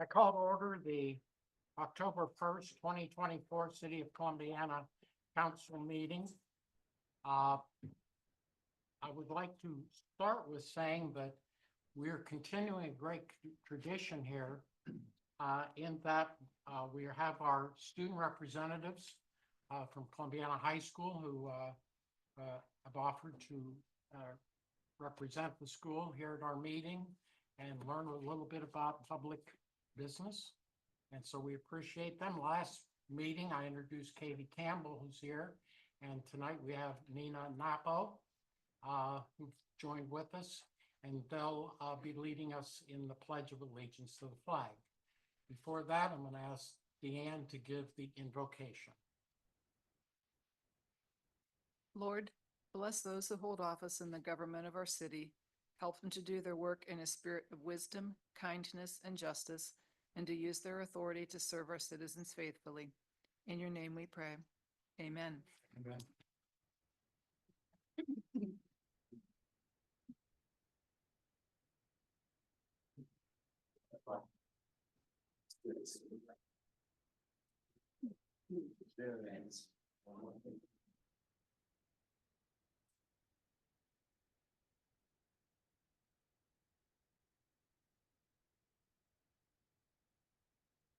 I call to order the October 1st, 2024 City of Columbiana Council meeting. I would like to start with saying that we're continuing a great tradition here in that we have our student representatives from Columbiana High School who have offered to represent the school here at our meeting and learn a little bit about public business. And so we appreciate them. Last meeting, I introduced Katie Campbell, who's here. And tonight we have Nina Napo, who joined with us. And they'll be leading us in the Pledge of Allegiance to the flag. Before that, I'm going to ask Deanne to give the invocation. Lord, bless those who hold office in the government of our city. Help them to do their work in a spirit of wisdom, kindness, and justice, and to use their authority to serve our citizens faithfully. In your name we pray. Amen. Amen.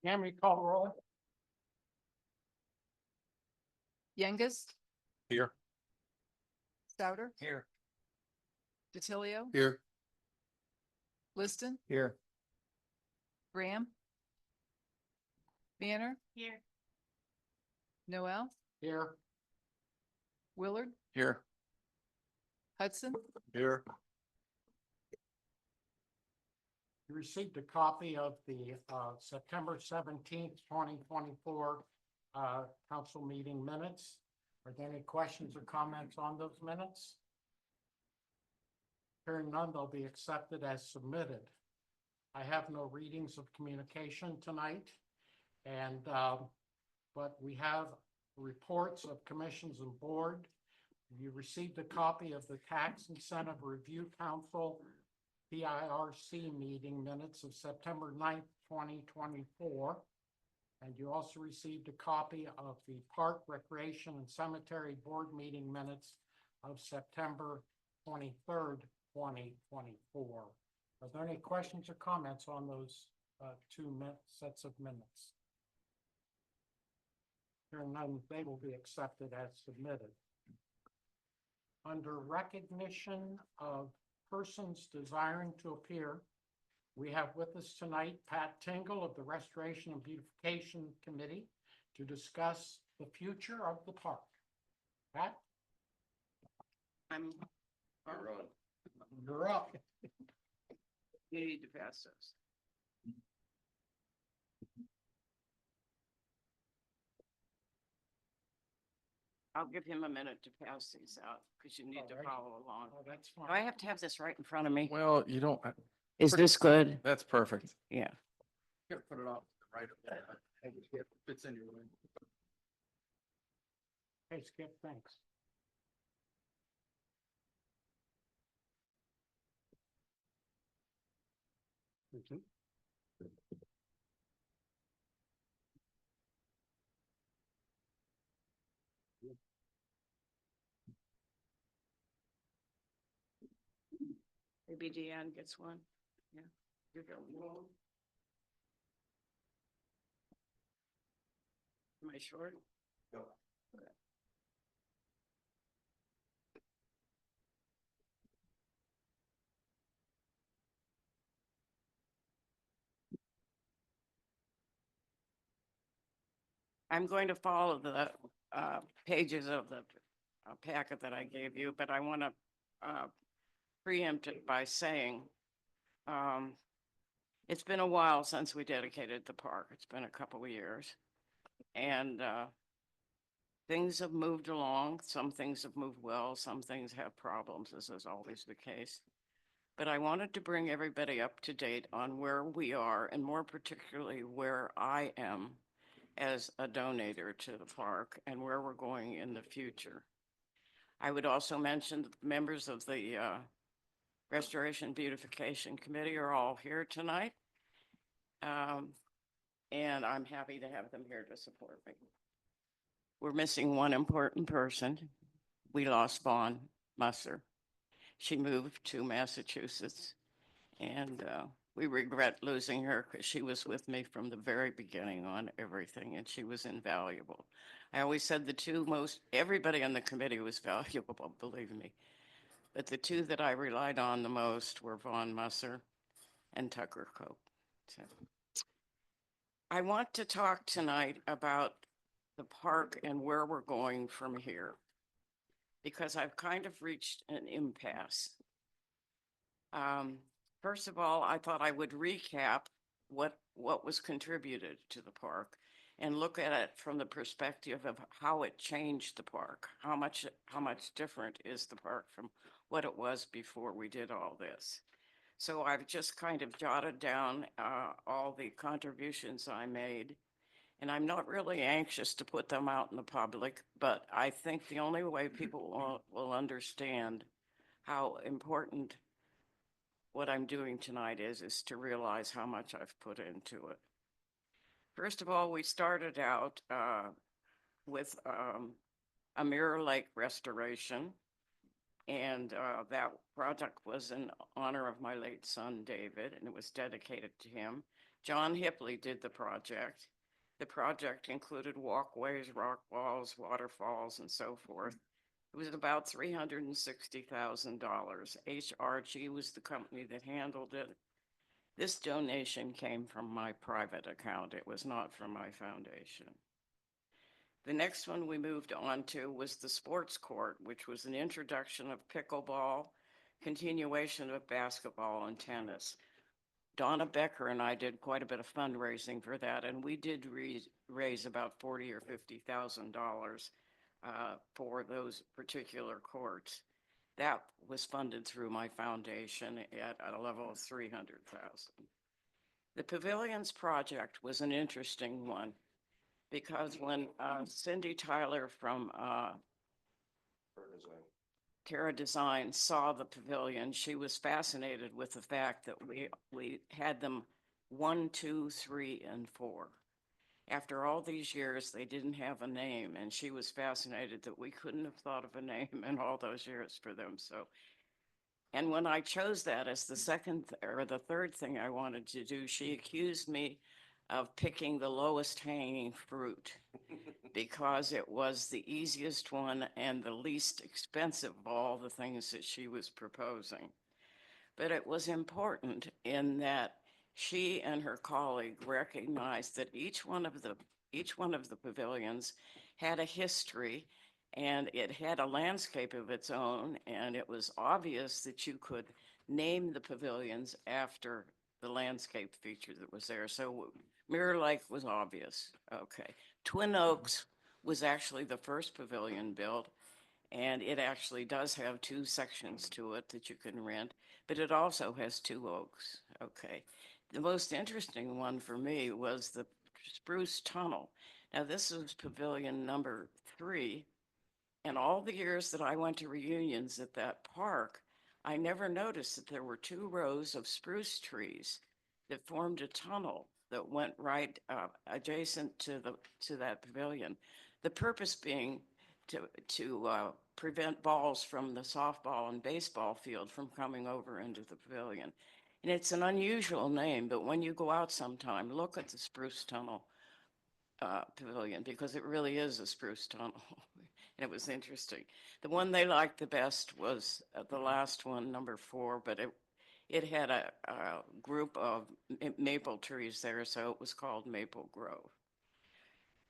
Can we call the roll? Youngest, Here. Stouter, Here. DiTilio, Here. Liston, Here. Graham, Banner, Here. Noel, Here. Willard, Here. Hudson, Here. You received a copy of the September 17th, 2024 council meeting minutes. Are there any questions or comments on those minutes? Hearing none, they'll be accepted as submitted. I have no readings of communication tonight, and but we have reports of commissions and board. You received a copy of the Tax Incentive Review Council PIRC meeting minutes of September 9th, 2024. And you also received a copy of the Park, Recreation, and Cemetery Board meeting minutes of September 23rd, 2024. Are there any questions or comments on those two sets of minutes? Hearing none, they will be accepted as submitted. Under recognition of persons desiring to appear, we have with us tonight Pat Tingle of the Restoration and Beautification Committee to discuss the future of the park. Pat? You're up. You need to pass those. I'll give him a minute to pass these out because you need to Alright. follow along. Oh, that's Do I fine. have to have this right in front of me? Well, you don't. Is this good? That's perfect. Yeah. Here, put it off right. It fits in your way. Hey, Skip, thanks. Mhm. Maybe Deanne gets one. Yeah. You're going. Am I short? No. Okay. I'm going to follow the pages of the packet that I gave you, but I want to preempt it by saying it's been a while since we dedicated the park. It's been a couple of years. And things have moved along. Some things have moved well. Some things have problems, as is always the case. But I wanted to bring everybody up to date on where we are, and more particularly where I am as a donator to the park and where we're going in the future. I would also mention that the members of the Restoration Beautification Committee are all here tonight. And I'm happy to have them here to support me. We're missing one important person. We lost Vaughn Musser. She moved to Massachusetts, and we regret losing her because she was with me from the very beginning on everything, and she was invaluable. I always said everybody on the committee was valuable, believe me. But the two that I relied on the most were Vaughn Musser and Tucker Cope. So I want to talk tonight about the park and where we're going from here, because I've kind of reached an impasse. First of all, I thought I would recap what was contributed to the park and look at it from the perspective of how it changed the park. How much different is the park from what it was before we did all this? So I've just kind of jotted down all the contributions I made, and I'm not really anxious to put them out in the public, but I think the only way people will understand how important what I'm doing tonight is to realize how much I've put into it. First of all, we started out with a Mirror Lake restoration, and that project was in honor of my late son, David, and it was dedicated to him. John Hipley did the project. The project included walkways, rock walls, waterfalls, and so forth. It was about $360,000. HRG was the company that handled it. This donation came from my private account. It was not from my foundation. The next one we moved on to was the sports court, which was an introduction of pickleball, continuation of basketball and tennis. Donna Becker and I did quite a bit of fundraising for that, and we did raise about $40,000 or $50,000 for those particular courts. That was funded through my foundation at a level of $300,000. The pavilions project was an interesting one because when Cindy Tyler from Terra Design saw the pavilion, she was fascinated with the fact that we had them 1, 2, 3, and 4. After all these years, they didn't have a name, and she was fascinated that we couldn't have thought of a name in all those years for them. So, and when I chose that as the the third thing I wanted to do, she accused me of picking the lowest hanging fruit because it was the easiest one and the least expensive of all the things that she was proposing. But it was important in that she and her colleague recognized that each one of the pavilions had a history and it had a landscape of its own, and it was obvious that you could name the pavilions after the landscape feature that was there. So Mirror Lake was obvious. Okay. Twin Oaks was actually the first pavilion built, and it actually does have 2 sections to it that you can rent, but it also has 2 oaks. Okay. The most interesting one for me was the Spruce Tunnel. Now, this was pavilion number 3, and all the years that I went to reunions at that park, I never noticed that there were 2 rows of spruce trees that formed a tunnel that went right adjacent to that pavilion. The purpose being to prevent balls from the softball and baseball field from coming over into the pavilion. And it's an unusual name, but when you go out sometime, look at the Spruce Tunnel Pavilion, because it really is a spruce tunnel. And it was interesting. The one they liked the best was the last one, number 4, but it had a group of maple trees there, so it was called Maple Grove.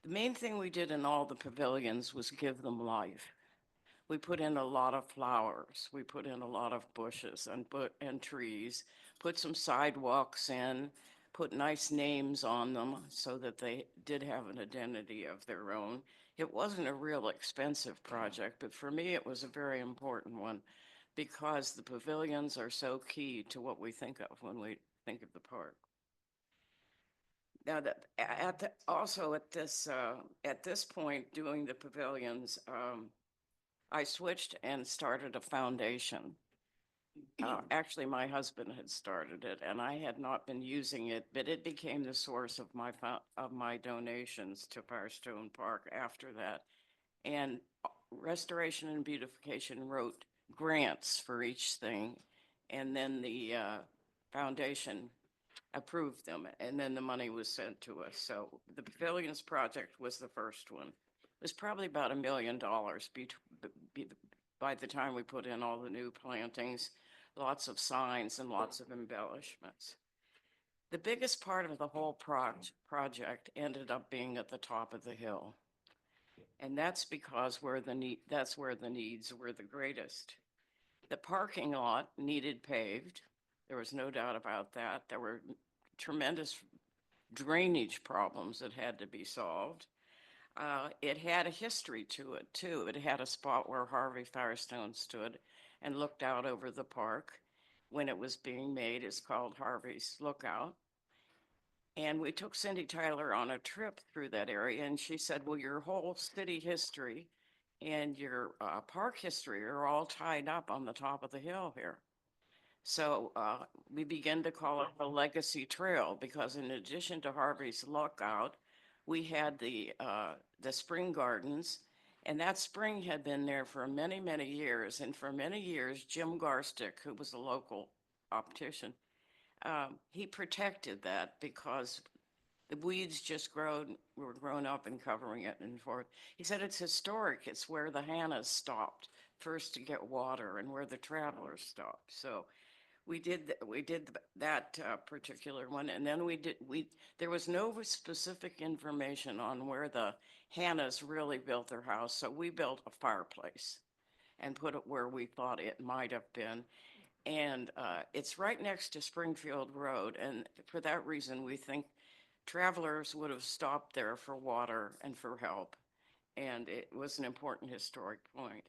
The main thing we did in all the pavilions was give them life. We put in a lot of flowers. We put in a lot of bushes and trees, put some sidewalks in, put nice names on them so that they did have an identity of their own. It wasn't a real expensive project, but for me, it was a very important one because the pavilions are so key to what we think of when we think of the park. Now that also at this point doing the pavilions, I switched and started a foundation. Actually, my husband had started it and I had not been using it, but it became the source of my donations to Firestone Park after that. And Restoration and Beautification wrote grants for each thing. And then the foundation approved them, and then the money was sent to us. So the Pavilions project was the first one. It was probably about $1 million by the time we put in all the new plantings, lots of signs and lots of embellishments. The biggest part of the whole project ended up being at the top of the hill. And that's because that's where the needs were the greatest. The parking lot needed paved. There was no doubt about that. There were tremendous drainage problems that had to be solved. It had a history to it too. It had a spot where Harvey Firestone stood and looked out over the park when it was being made. It's called Harvey's Lookout. And we took Cindy Tyler on a trip through that area, and she said, well, your whole city history and your park history are all tied up on the top of the hill here. So we began to call it the Legacy Trail because in addition to Harvey's Lookout, we had the spring gardens, and that spring had been there for many, many years. And for many years, Jim Garstick, who was a local optician, he protected that because the weeds just were grown up and covering it and forth. He said it's historic. It's where the Hannahs stopped first to get water and where the travelers stopped. So we did that particular one, and then there was no specific information on where the Hannahs really built their house, so we built a fireplace and put it where we thought it might have been. And it's right next to Springfield Road, and for that reason, we think travelers would have stopped there for water and for help, and it was an important historic point.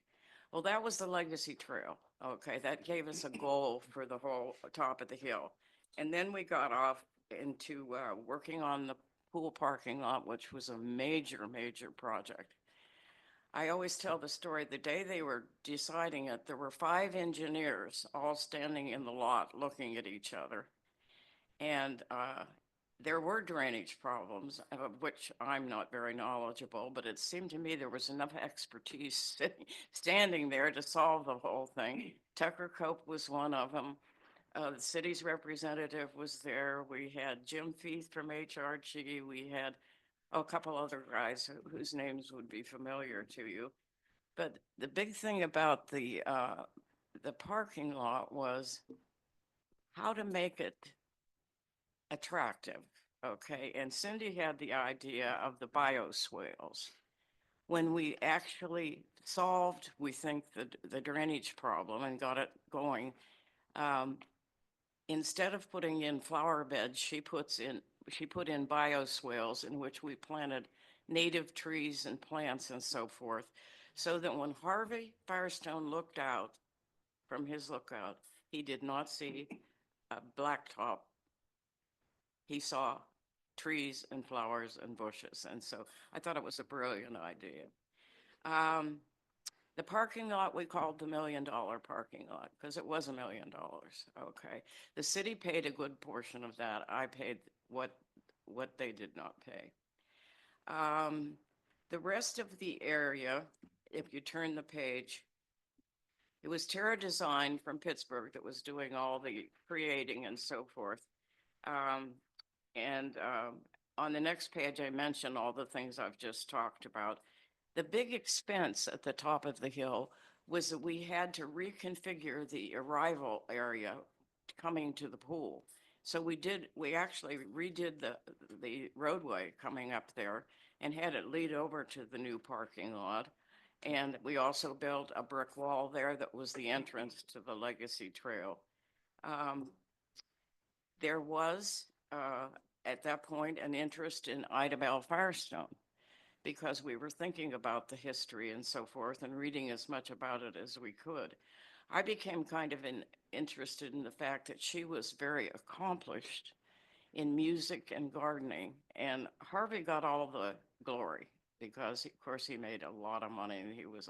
Well, that was the Legacy Trail. Okay, that gave us a goal for the whole top of the hill. And then we got off into working on the pool parking lot, which was a major, major project. I always tell the story, the day they were deciding it, there were 5 engineers all standing in the lot looking at each other. And there were drainage problems, of which I'm not very knowledgeable, but it seemed to me there was enough expertise standing there to solve the whole thing. Tucker Cope was one of them. The city's representative was there. We had Jim Feith from HRG. We had a couple other guys whose names would be familiar to you. But the big thing about the parking lot was how to make it attractive. Okay, and Cindy had the idea of the bioswales. When we actually solved, we think, the drainage problem and got it going, instead of putting in flower beds, she put in bioswales in which we planted native trees and plants and so forth, so that when Harvey Firestone looked out from his lookout, he did not see a blacktop. He saw trees and flowers and bushes. And so I thought it was a brilliant idea. The parking lot we called the $1 million parking lot because it was $1 million. Okay. The city paid a good portion of that. I paid what they did not pay. The rest of the area, if you turn the page, it was Terra Design from Pittsburgh that was doing all the creating and so forth. And on the next page, I mentioned all the things I've just talked about. The big expense at the top of the hill was that we had to reconfigure the arrival area coming to the pool. So we actually redid the roadway coming up there and had it lead over to the new parking lot. And we also built a brick wall there that was the entrance to the Legacy Trail. There was, at that point, an interest in Ida Bell Firestone because we were thinking about the history and so forth and reading as much about it as we could. I became kind of interested in the fact that she was very accomplished in music and gardening, and Harvey got all the glory because, of course, he made a lot of money and he was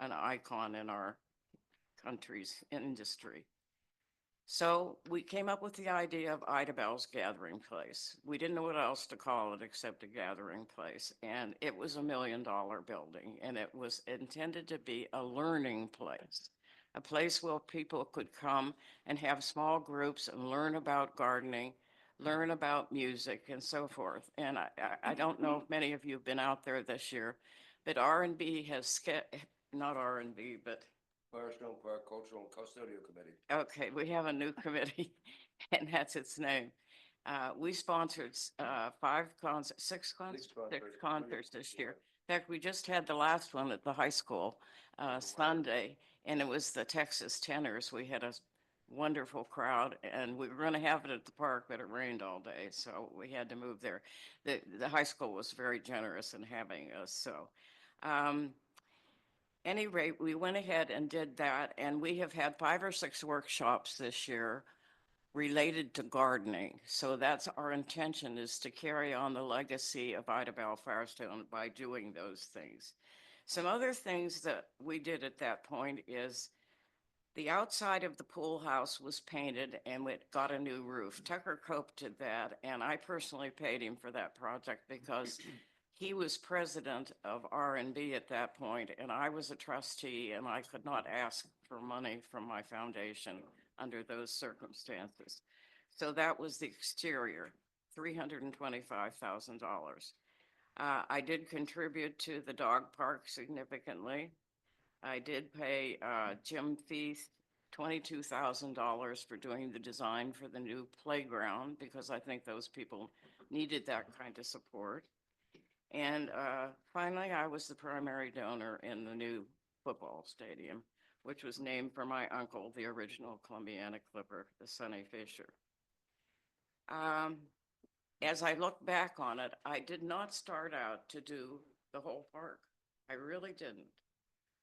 an icon in our country's industry. So we came up with the idea of Ida Bell's Gathering Place. We didn't know what else to call it except a gathering place. And it was $1 million building, and it was intended to be a learning place, a place where people could come and have small groups and learn about gardening, learn about music and so forth. And I don't know if many of you have been out there this year, but R&B has, not R&B, but Firestone Park Cultural and Custodial Committee. okay, we have a new committee, and that's its name. We sponsored six concerts this year. In fact, we just had the last one at the high school Sunday, and it was the Texas Tenors. We had a wonderful crowd, and we were going to have it at the park, but it rained all day, so we had to move there. The high school was very generous in having us, so. Any rate, we went ahead and did that, and we have had 5 or 6 workshops this year related to gardening. So that's our intention, is to carry on the legacy of Ida Bell Firestone by doing those things. Some other things that we did at that point is the outside of the pool house was painted and it got a new roof. Tucker Cope did that, and I personally paid him for that project because he was president of R&B at that point, and I was a trustee, and I could not ask for money from my foundation under those circumstances. So that was the exterior, $325,000. I did contribute to the dog park significantly. I did pay Jim Feith $22,000 for doing the design for the new playground because I think those people needed that kind of support. And finally, I was the primary donor in the new football stadium, which was named for my uncle, the original Columbiana Clipper, the Sonny Fisher. As I look back on it, I did not start out to do the whole park. I really didn't.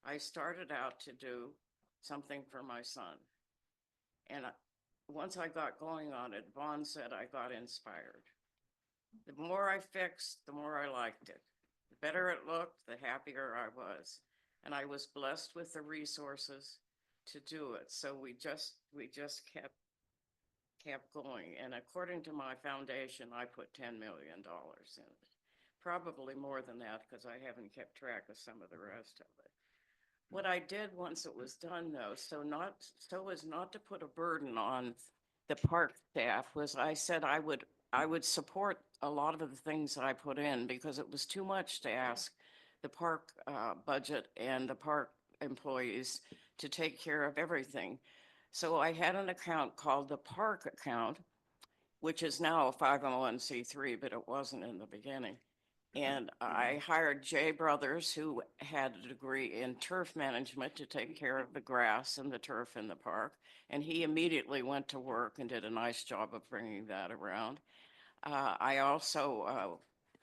I started out to do something for my son. And once I got going on it, Vaughn said I got inspired. The more I fixed, the more I liked it. The better it looked, the happier I was. And I was blessed with the resources to do it. So we just kept going. And according to my foundation, I put $10 million in it. Probably more than that because I haven't kept track of some of the rest of it. What I did once it was done, though, so as not to put a burden on the park staff, was I said I would support a lot of the things that I put in because it was too much to ask the park budget and the park employees to take care of everything. So I had an account called the park account, which is now a 501c3, but it wasn't in the beginning. And I hired Jay Brothers, who had a degree in turf management, to take care of the grass and the turf in the park. And he immediately went to work and did a nice job of bringing that around. I also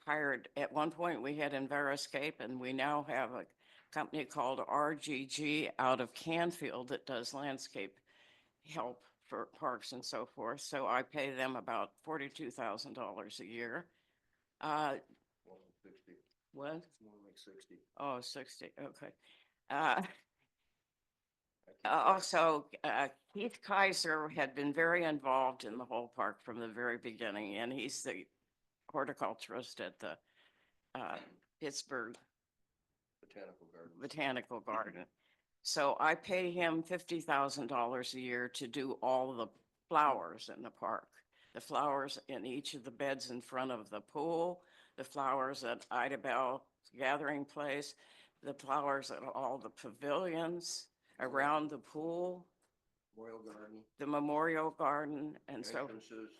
hired, at one point we had Enveroscape, and we now have a company called RGG out of Canfield that does landscape help for parks and so forth. So I pay them about $42,000 a year. 60. What? It's more like 60. Oh, 60, okay. I keep Also, Keith Kaiser had been very involved in the whole park from the very beginning, and he's the horticulturist at the Pittsburgh Botanical Garden. Botanical Garden. So I pay him $50,000 a year to do all the flowers in the park. The flowers in each of the beds in front of the pool, the flowers at Ida Bell Gathering Place, the flowers at all the pavilions around the pool, Royal Garden. the Memorial Garden, and so Entrances.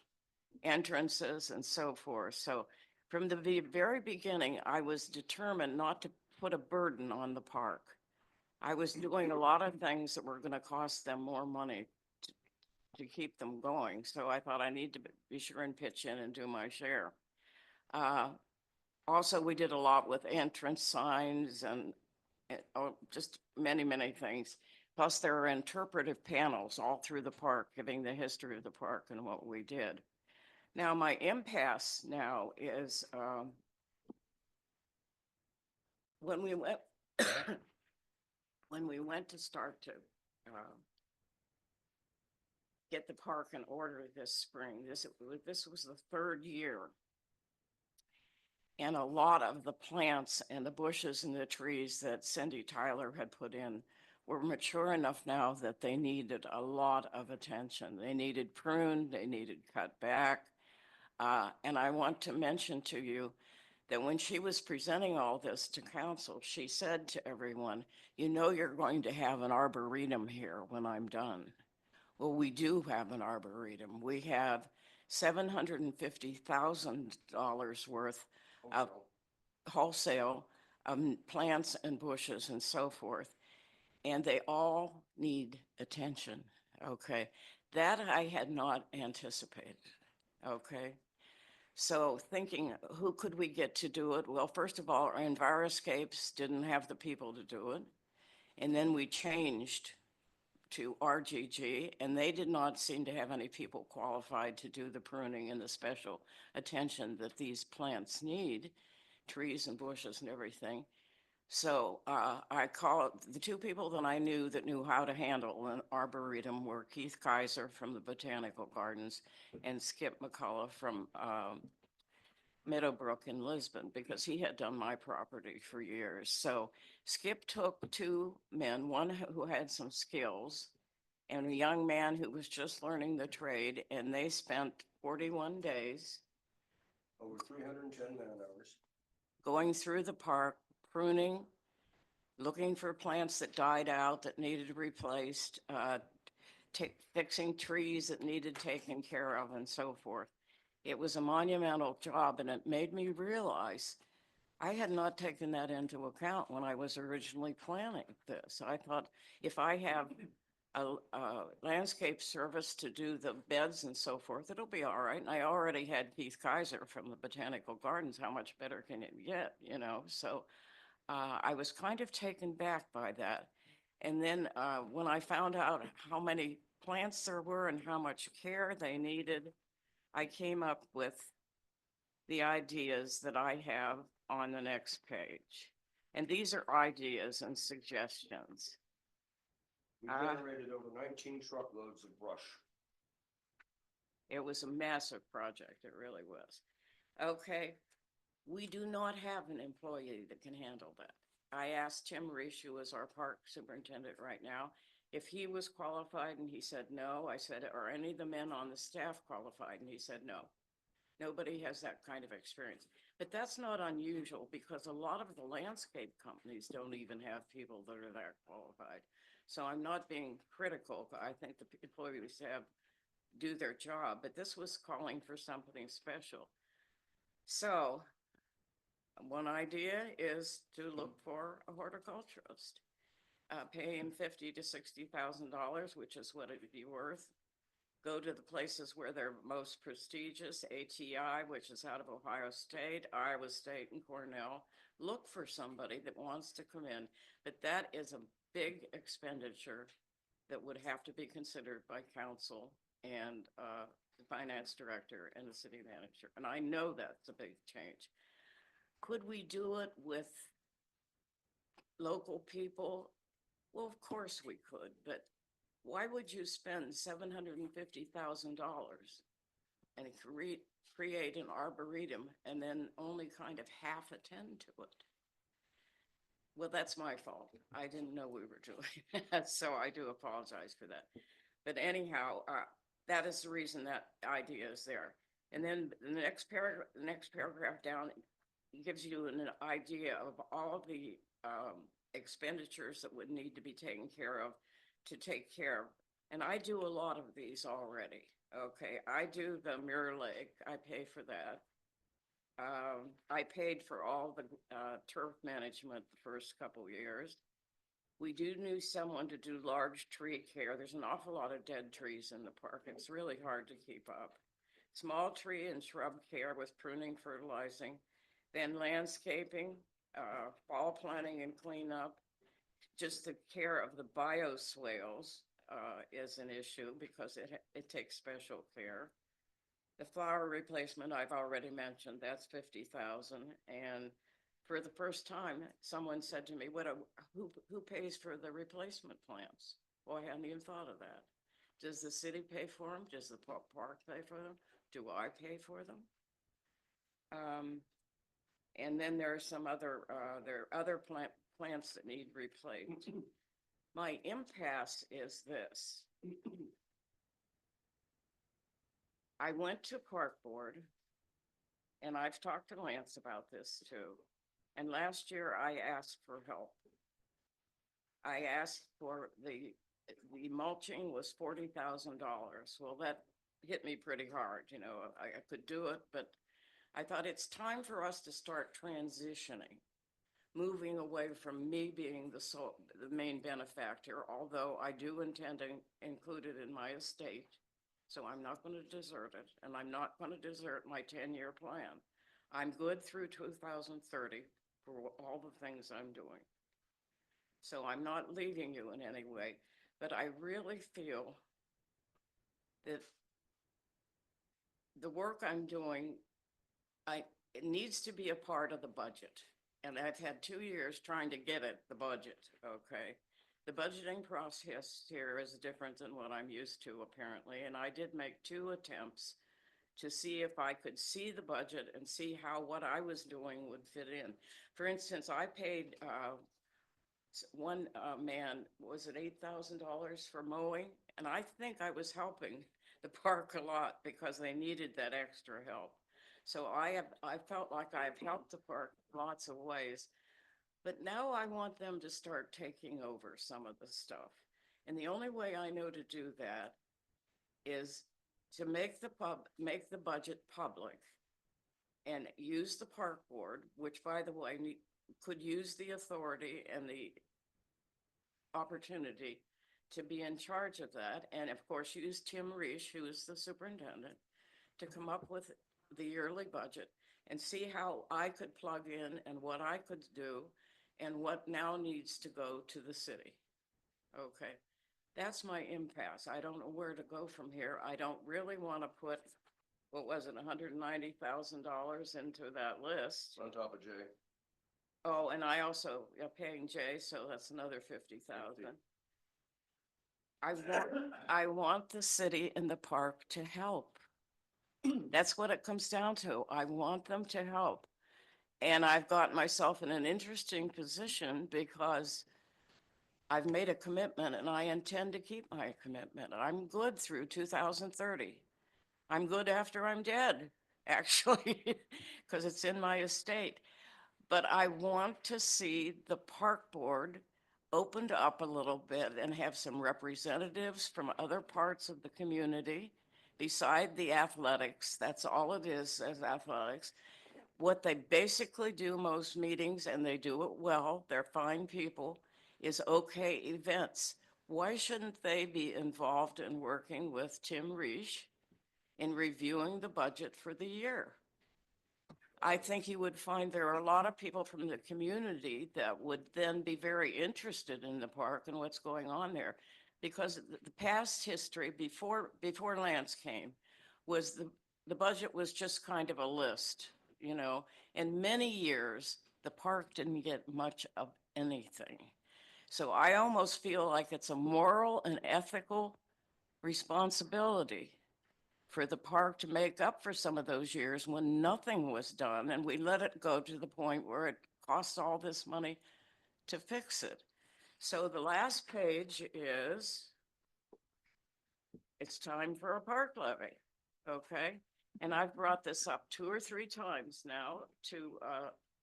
entrances and so forth. So from the very beginning, I was determined not to put a burden on the park. I was doing a lot of things that were going to cost them more money to keep them going. So I thought I need to be sure and pitch in and do my share. Also, we did a lot with entrance signs and just many, many things. Plus, there are interpretive panels all through the park giving the history of the park and what we did. Now, my impasse now is when we went when we went to start to get the park in order this spring. This was the third year. And a lot of the plants and the bushes and the trees that Cindy Tyler had put in were mature enough now that they needed a lot of attention. They needed pruned, they needed cut back. And I want to mention to you that when she was presenting all this to council, she said to everyone, you know, you're going to have an arboretum here when I'm done. Well, we do have an arboretum. We have $750,000 worth of wholesale plants and bushes and so forth. And they all need attention, okay? That I had not anticipated, okay? So thinking, who could we get to do it? Well, first of all, our Enviroscapes didn't have the people to do it. And then we changed to RGG, and they did not seem to have any people qualified to do the pruning and the special attention that these plants need, trees and bushes and everything. So I called the two people that I knew that knew how to handle an arboretum were Keith Kaiser from the Botanical Gardens and Skip McCullough from Meadowbrook in Lisbon, because he had done my property for years. So Skip took two men, one who had some skills and a young man who was just learning the trade, and they spent 41 days Over 310 man hours. going through the park, pruning, looking for plants that died out that needed replaced, fixing trees that needed taken care of, and so forth. It was a monumental job, and it made me realize I had not taken that into account when I was originally planning this. I thought if I have a landscape service to do the beds and so forth, it'll be all right. And I already had Keith Kaiser from the Botanical Gardens. How much better can it get, you know? So I was kind of taken back by that. And then when I found out how many plants there were and how much care they needed, I came up with the ideas that I have on the next page. And these are ideas and suggestions. We generated over 19 truckloads of brush. It was a massive project, it really was. Okay, we do not have an employee that can handle that. I asked Tim Reese, who is our park superintendent right now, if he was qualified, and he said no. I said, are any of the men on the staff qualified? And he said no. Nobody has that kind of experience. But that's not unusual, because a lot of the landscape companies don't even have people that are that qualified. So I'm not being critical. I think the employees do their job, but this was calling for something special. So one idea is to look for a horticulturist, pay him $50,000 to $60,000, which is what it would be worth. Go to the places where they're most prestigious, ATI, which is out of Ohio State, Iowa State, and Cornell. Look for somebody that wants to come in, but that is a big expenditure that would have to be considered by council and the finance director and the city manager. And I know that's a big change. Could we do it with local people? Well, of course we could, but why would you spend $750,000 and create an arboretum and then only kind of half attend to it? Well, that's my fault. I didn't know we were doing that, so I do apologize for that. But anyhow, that is the reason that idea is there. And then the next paragraph down gives you an idea of all the expenditures that would need to be taken care of to take care of. And I do a lot of these already. Okay, I do the Mirror Lake. I pay for that. I paid for all the turf management the first couple years. We do need someone to do large tree care. There's an awful lot of dead trees in the park. It's really hard to keep up. Small tree and shrub care with pruning, fertilizing, then landscaping, fall planting and cleanup. Just the care of the bioswales is an issue because it takes special care. The flower replacement, I've already mentioned, that's 50,000. And for the first time, someone said to me, who pays for the replacement plants? Well, I hadn't even thought of that. Does the city pay for them? Does the park pay for them? Do I pay for them? And then there are some other, there are other plants that need replaced. My impasse is this. I went to park board, and I've talked to Lance about this too. And last year I asked for help. I asked for the mulching was $40,000. Well, that hit me pretty hard, you know, I could do it, but I thought it's time for us to start transitioning, moving away from me being the main benefactor, although I do intend to include it in my estate. So I'm not going to desert it, and I'm not going to desert my 10-year plan. I'm good through 2030 for all the things I'm doing. So I'm not leaving you in any way, but I really feel that the work I'm doing, it needs to be a part of the budget. And I've had 2 years trying to get it, the budget, okay? The budgeting process here is different than what I'm used to apparently, and I did make 2 attempts to see if I could see the budget and see how what I was doing would fit in. For instance, I paid one man, was it $8,000 for mowing? And I think I was helping the park a lot because they needed that extra help. So I felt like I've helped the park lots of ways, but now I want them to start taking over some of the stuff. And the only way I know to do that is to make the budget public and use the park board, which by the way, could use the authority and the opportunity to be in charge of that. And of course, use Tim Reish, who is the superintendent, to come up with the yearly budget and see how I could plug in and what I could do and what now needs to go to the city. Okay, that's my impasse. I don't know where to go from here. I don't really want to put, what was it, $190,000 into that list. On top of Jay. Oh, and I also am paying Jay, so that's another 50,000. I want the city and the park to help. That's what it comes down to. I want them to help. And I've got myself in an interesting position because I've made a commitment and I intend to keep my commitment. I'm good through 2030. I'm good after I'm dead, actually, because it's in my estate. But I want to see the park board opened up a little bit and have some representatives from other parts of the community beside the athletics. That's all it is as athletics. What they basically do most meetings, and they do it well, they're fine people, is okay events. Why shouldn't they be involved in working with Tim Reish in reviewing the budget for the year? I think you would find there are a lot of people from the community that would then be very interested in the park and what's going on there. Because the past history before Lance came was the budget was just kind of a list, you know. In many years, the park didn't get much of anything. So I almost feel like it's a moral and ethical responsibility for the park to make up for some of those years when nothing was done and we let it go to the point where it costs all this money to fix it. So the last page is, it's time for a park levy, okay? And I've brought this up 2 or 3 times now to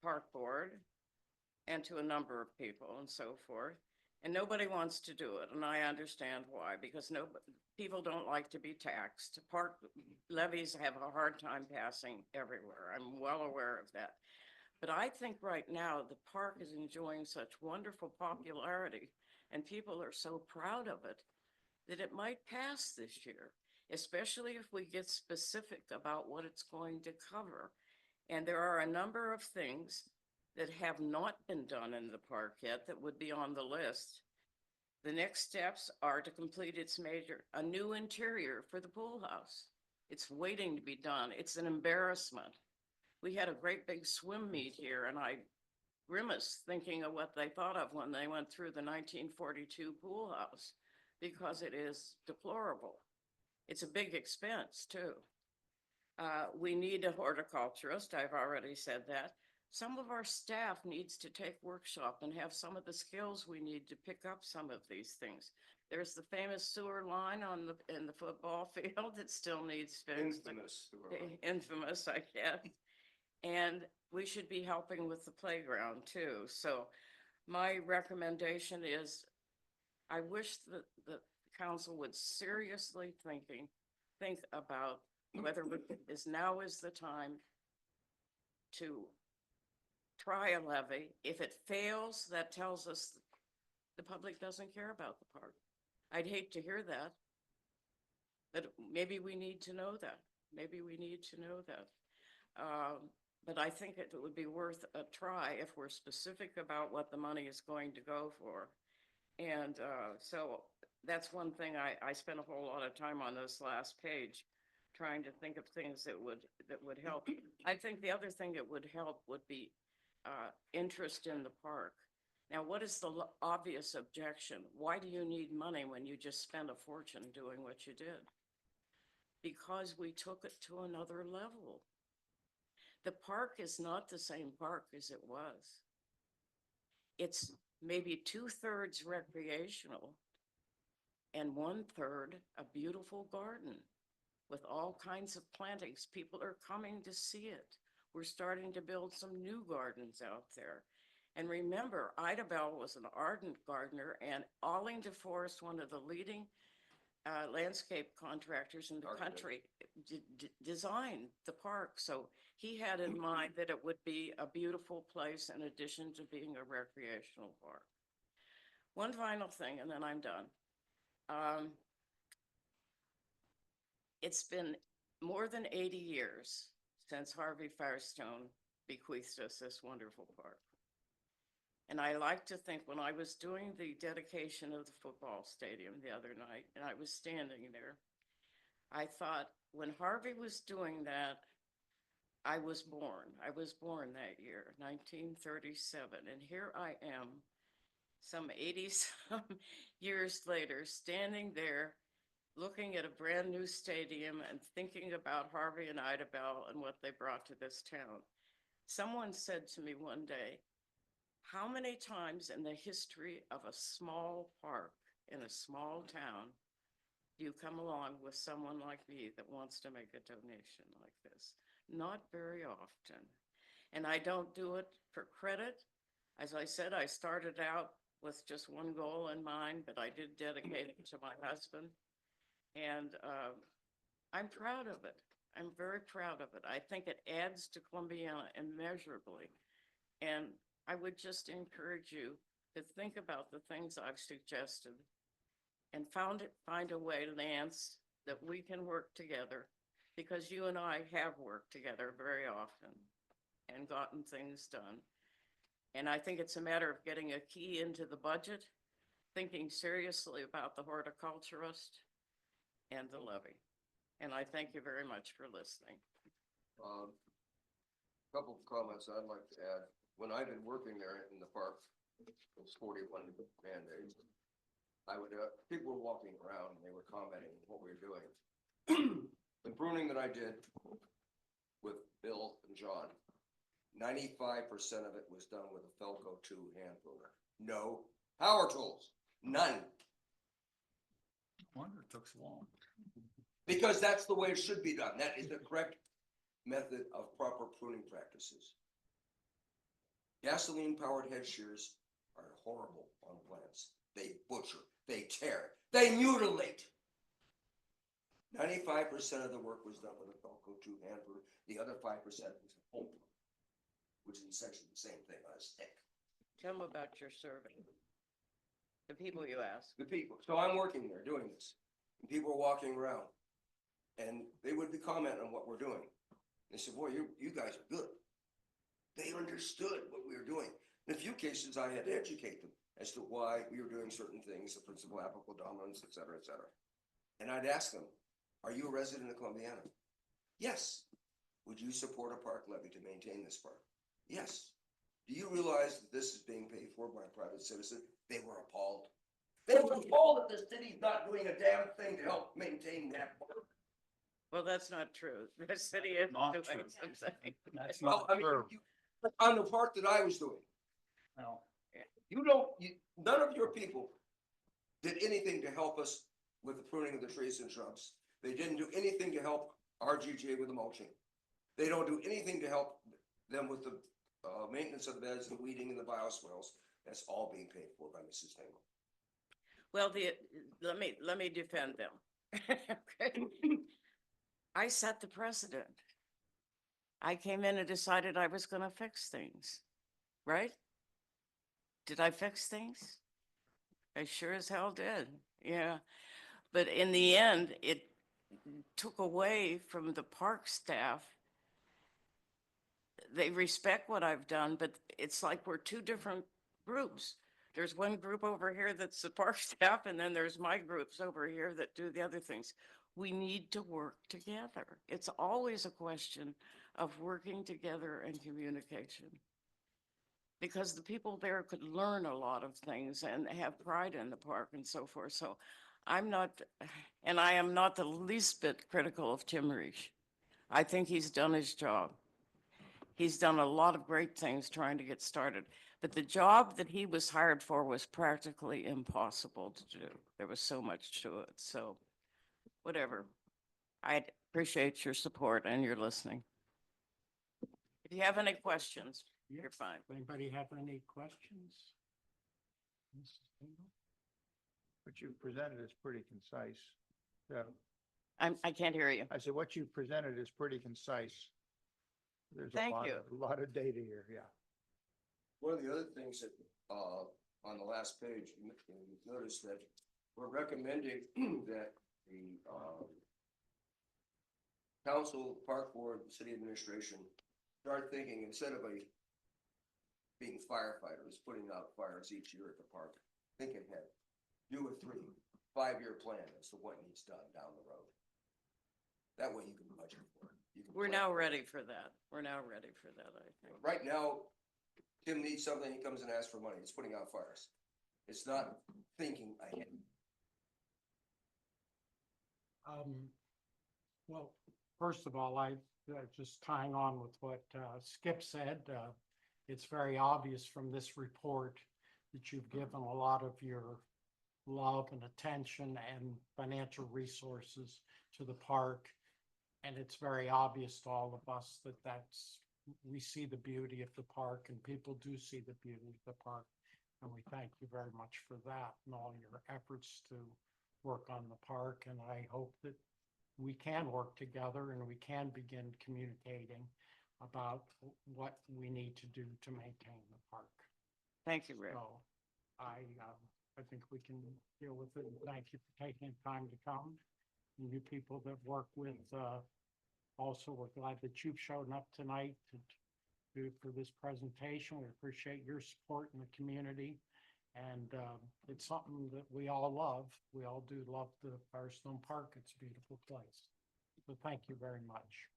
park board and to a number of people and so forth. And nobody wants to do it, and I understand why, because people don't like to be taxed. Park levies have a hard time passing everywhere. I'm well aware of that. But I think right now the park is enjoying such wonderful popularity, and people are so proud of it, that it might pass this year, especially if we get specific about what it's going to cover. And there are a number of things that have not been done in the park yet that would be on the list. The next steps are to complete a new interior for the pool house. It's waiting to be done. It's an embarrassment. We had a great big swim meet here and I grimaced thinking of what they thought of when they went through the 1942 pool house. because it is deplorable. It's a big expense too. We need a horticulturist. I've already said that. Some of our staff needs to take workshop and have some of the skills we need to pick up some of these things. There's the famous sewer line in the football field that still needs fixed. Infamous. sewer line. Infamous, I guess. And we should be helping with the playground too. So my recommendation is, I wish that the council would seriously think about whether now is the time to try a levy. If it fails, that tells us the public doesn't care about the park. I'd hate to hear that, but maybe we need to know that. Maybe we need to know that. But I think it would be worth a try if we're specific about what the money is going to go for. And so that's one thing I spent a whole lot of time on this last page, trying to think of things that would help. I think the other thing that would help would be interest in the park. Now, what is the obvious objection? Why do you need money when you just spent a fortune doing what you did? Because we took it to another level. The park is not the same park as it was. It's maybe 2/3 recreational and 1/3 a beautiful garden with all kinds of plantings. People are coming to see it. We're starting to build some new gardens out there. And remember, Ida Bell was an ardent gardener, and Allington Forest, one of the leading landscape contractors in the country, designed the park. So he had in mind that it would be a beautiful place in addition to being a recreational park. One final thing, and then I'm done. It's been more than 80 years since Harvey Firestone bequeathed us this wonderful park. And I like to think, when I was doing the dedication of the football stadium the other night, and I was standing there, I thought, when Harvey was doing that, I was born. I was born that year, 1937. And here I am, some 80-some years later, standing there, looking at a brand new stadium and thinking about Harvey and Ida Bell and what they brought to this town. Someone said to me one day, how many times in the history of a small park in a small town do you come along with someone like me that wants to make a donation like this? Not very often. And I don't do it for credit. As I said, I started out with just one goal in mind, but I did dedicate it to my husband. And I'm proud of it. I'm very proud of it. I think it adds to Columbiana immeasurably. And I would just encourage you to think about the things I've suggested and find a way, Lance, that we can work together, because you and I have worked together very often and gotten things done. And I think it's a matter of getting a key into the budget, thinking seriously about the horticulturist and the levy. And I thank you very much for listening. Couple of comments I'd like to add. When I've been working there in the park, those 41 man days, I would, people were walking around and they were commenting on what we were doing. The pruning that I did with Bill and John, 95% of it was done with a Felco 2 hand pruner. No power tools, none. Wonder it took so long. Because that's the way it should be done. That is the correct method of proper pruning practices. Gasoline powered head shears are horrible on plants. They butcher, they tear, they mutilate. 95% of the work was done with a Felco 2 hand pruner. The other 5% was a home pruner, which is essentially the same thing on a stick. Tell them about your survey. The people you asked. The people. So I'm working there doing this. And people are walking around and they would be commenting on what we're doing. They said, boy, you guys are good. They understood what we were doing. In a few cases, I had to educate them as to why we were doing certain things, the principal applicable dominance, et cetera, et cetera. And I'd ask them, are you a resident of Columbiana? Yes. Would you support a park levy to maintain this park? Yes. Do you realize that this is being paid for by a private citizen? They were appalled. They were told that the city's not doing a damn thing to help maintain that park. Well, that's not true. The city is Not doing true. something. That's Well, not I mean, true. on the part that I was doing, No. none of your people did anything to help us with the pruning of the trees and shrubs. They didn't do anything to help RGJ with the mulching. They don't do anything to help them with the, maintenance of the beds, the weeding and the bioswales. That's all being paid for by Mrs. Taylor. Well, let me defend them. Okay. I set the precedent. I came in and decided I was gonna fix things, right? Did I fix things? I sure as hell did, yeah. But in the end, it took away from the park staff. They respect what I've done, but it's like we're two different groups. There's one group over here that's the park staff, and then there's my groups over here that do the other things. We need to work together. It's always a question of working together and communication. Because the people there could learn a lot of things and have pride in the park and so forth. So I'm not, and I am not the least bit critical of Tim Reich. I think he's done his job. He's done a lot of great things trying to get started, but the job that he was hired for was practically impossible to do. There was so much to it. So whatever. I appreciate your support and your listening. If you have any questions, you're fine. Anybody have any questions? Mrs. Tingle? What you presented is pretty concise. So I can't hear you. I said, what you presented is pretty concise. There's Thank you. a lot of data here, yeah. One of the other things that, on the last page, you notice that we're recommending that the, council, park board, city administration start thinking, instead of being firefighters, putting out fires each year at the park, think ahead. Do a 3-5-year plan as to what needs done down the road. That way you can budget for it. You can We're plan. now ready for that. We're now ready for that, I think. Right now, Tim needs something, he comes and asks for money, it's putting out fires. It's not thinking ahead. Well, first of all, just tying on with what Skip said, it's very obvious from this report that you've given a lot of your love and attention and financial resources to the park. And it's very obvious to all of us that we see the beauty of the park, and people do see the beauty of the park. And we thank you very much for that and all your efforts to work on the park. And I hope that we can work together and we can begin communicating about what we need to do to maintain the park. Thank you, Rick. So I think we can deal with it. And thank you for taking the time to come. And you people that work with, also, we're glad that you've shown up tonight for this presentation. We appreciate your support in the community. And it's something that we all love. We all do love the Firestone Park. It's a beautiful place. So thank you very much.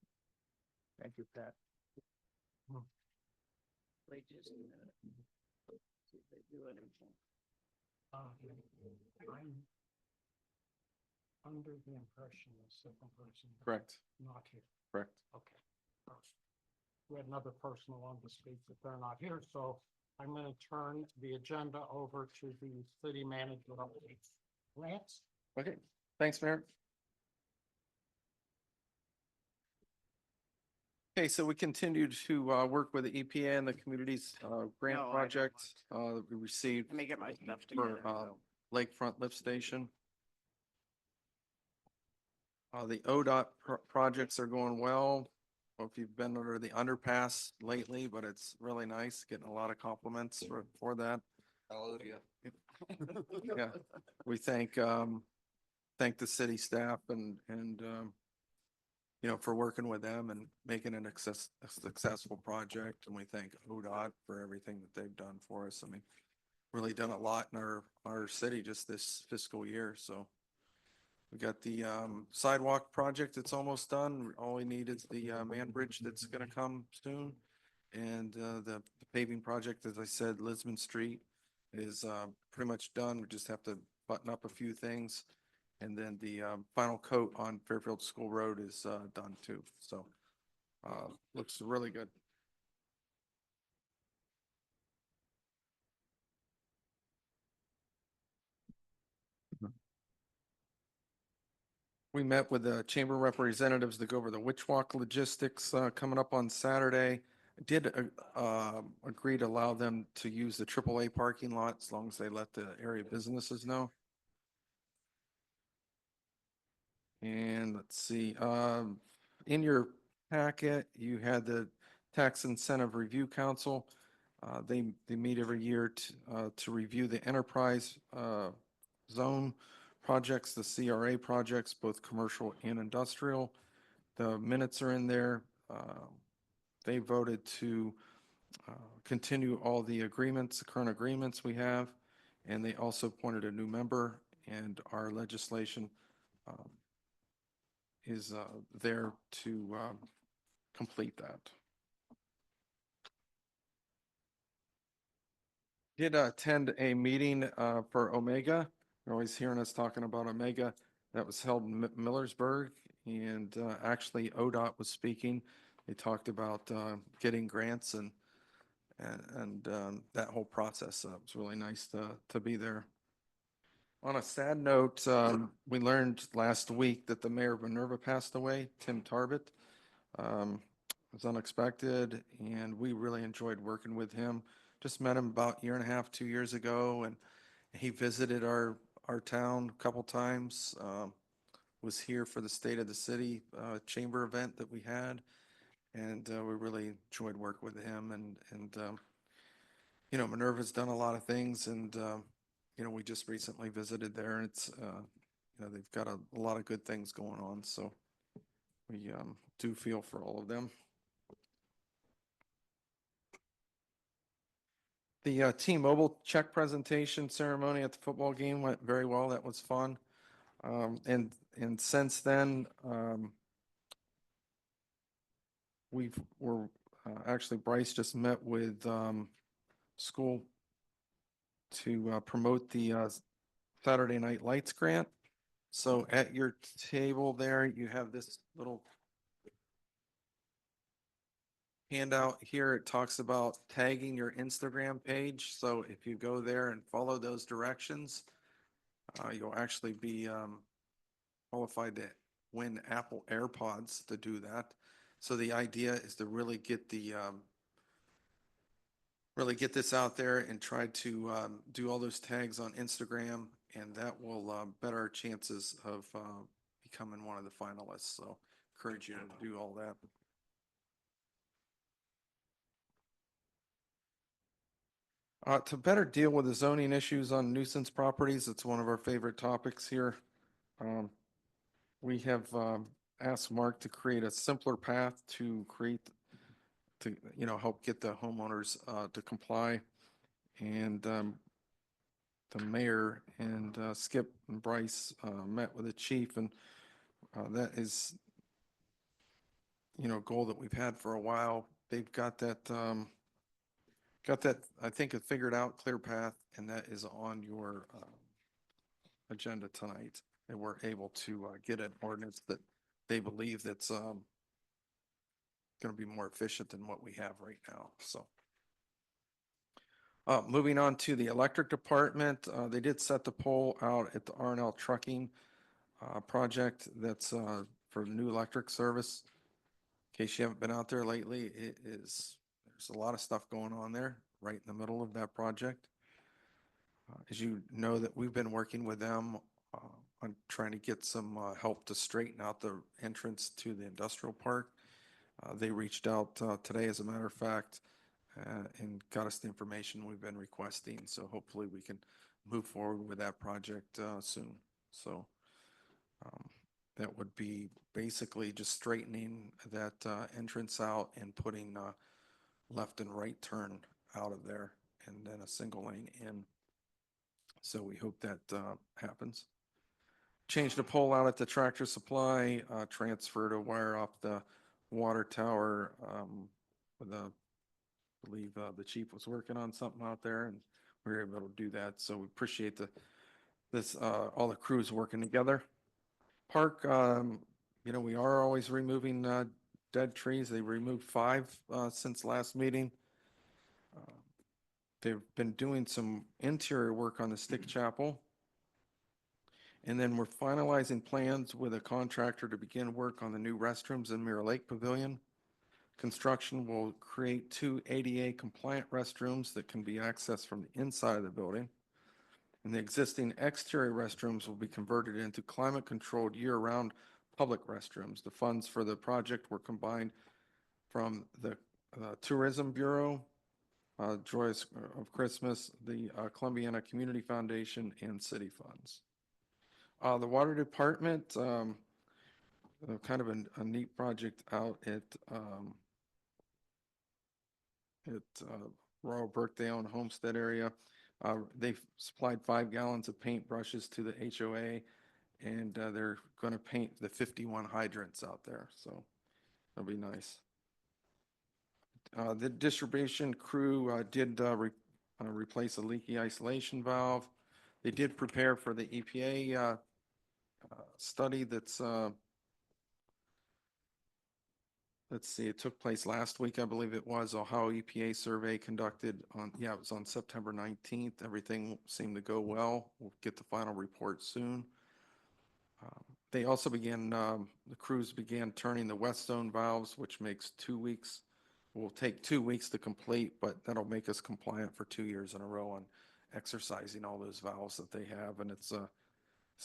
Thank you, Pat. Wait just a minute. See if they do anything. I'm under the impression the second person. Correct, Not here. correct. Okay. We had another person along to speak, but they're not here, so I'm going to turn the agenda over to the city manager updates. Lance? Okay, thanks, Mayor. Okay, so we continue to work with the EPA and the community's grant No, I don't project that we received Let me get my stuff for together. Lakefront Lift Station. The ODOT projects are going well. Well, if you've been under the underpass lately, but it's really nice, getting a lot of compliments for that. Hallelujah. Yeah, we thank the city staff and you know, for working with them and making it a successful project. And we thank ODOT for everything that they've done for us. I mean, really done a lot in our city just this fiscal year. So we got the sidewalk project that's almost done. All we need is the man bridge that's gonna come soon. And the paving project, as I said, Lisbon Street is pretty much done. We just have to button up a few things. And then the final coat on Fairfield School Road is done too. So looks really good. We met with the chamber representatives to go over the Witch Walk logistics coming up on Saturday. Did agree to allow them to use the AAA parking lot as long as they let the area businesses know. And let's see, in your packet, you had the Tax Incentive Review Council. They meet every year to review the enterprise zone projects, the CRA projects, both commercial and industrial. The minutes are in there. They voted to continue all the agreements, the current agreements we have, and they also appointed a new member, and our legislation is there to complete that. Did attend a meeting for Omega. You're always hearing us talking about Omega. That was held in Millersburg, and actually ODOT was speaking. They talked about getting grants and that whole process. It was really nice to be there. On a sad note, we learned last week that the mayor of Minerva passed away, Tim Tarbett. It was unexpected, and we really enjoyed working with him. Just met him about a year and a half, 2 years ago, and he visited our town a couple times. Was here for the State of the City chamber event that we had, and we really enjoyed working with him. And you know, Minerva's done a lot of things, and you know, we just recently visited there, and it's you know, they've got a lot of good things going on, so we do feel for all of them. The T-Mobile check presentation ceremony at the football game went very well. That was fun. And since then, we're actually Bryce just met with school to promote the Saturday Night Lights grant. So at your table there, you have this little handout here. It talks about tagging your Instagram page. So if you go there and follow those directions, you'll actually be qualified to win Apple AirPods to do that. So the idea is to really get this out there and try to do all those tags on Instagram, and that will better our chances of becoming one of the finalists. So encourage you to do all that. To better deal with the zoning issues on nuisance properties, it's one of our favorite topics here. We have asked Mark to create a simpler path to you know, help get the homeowners to comply. And the mayor and Skip and Bryce met with the chief, and that is, you know, a goal that we've had for a while. They've got that, I think, it figured out, clear path, and that is on your agenda tonight. And we're able to get an ordinance that they believe that's going to be more efficient than what we have right now. So moving on to the electric department, they did set the pole out at the R&L trucking project. That's for new electric service. In case you haven't been out there lately, there's a lot of stuff going on there right in the middle of that project. As you know, that we've been working with them on trying to get some help to straighten out the entrance to the industrial park. They reached out today, as a matter of fact, and got us the information we've been requesting. So hopefully we can move forward with that project soon. So that would be basically just straightening that entrance out and putting left and right turn out of there, and then a single lane in. So we hope that happens. Change the pole out at the Tractor Supply, transfer to wire off the water tower. With I believe the chief was working on something out there, and we were able to do that. So we appreciate the this, all the crews working together. Park, we are always removing, dead trees. They removed 5, since last meeting. They've been doing some interior work on the stick chapel. And then we're finalizing plans with a contractor to begin work on the new restrooms in Mirror Lake Pavilion. Construction will create 2 ADA compliant restrooms that can be accessed from the inside of the building. And the existing exterior restrooms will be converted into climate controlled year-round public restrooms. The funds for the project were combined from the Tourism Bureau, Joyous of Christmas, the Columbiana Community Foundation, and city funds. The water department, kind of a neat project out at Royal Birkdale and Homestead area. They've supplied 5 gallons of paint brushes to the HOA, and they're going to paint the 51 hydrants out there, so that'll be nice. The distribution crew did replace a leaky isolation valve. They did prepare for the EPA study that's, let's see, it took place last week, I believe it was, Ohio EPA survey conducted on, it was on September 19th. Everything seemed to go well. We'll get the final report soon. They also began, the crews began turning the Weststone valves, which makes 2 weeks. Will take 2 weeks to complete, but that'll make us compliant for 2 years in a row on exercising all those valves that they have. And it's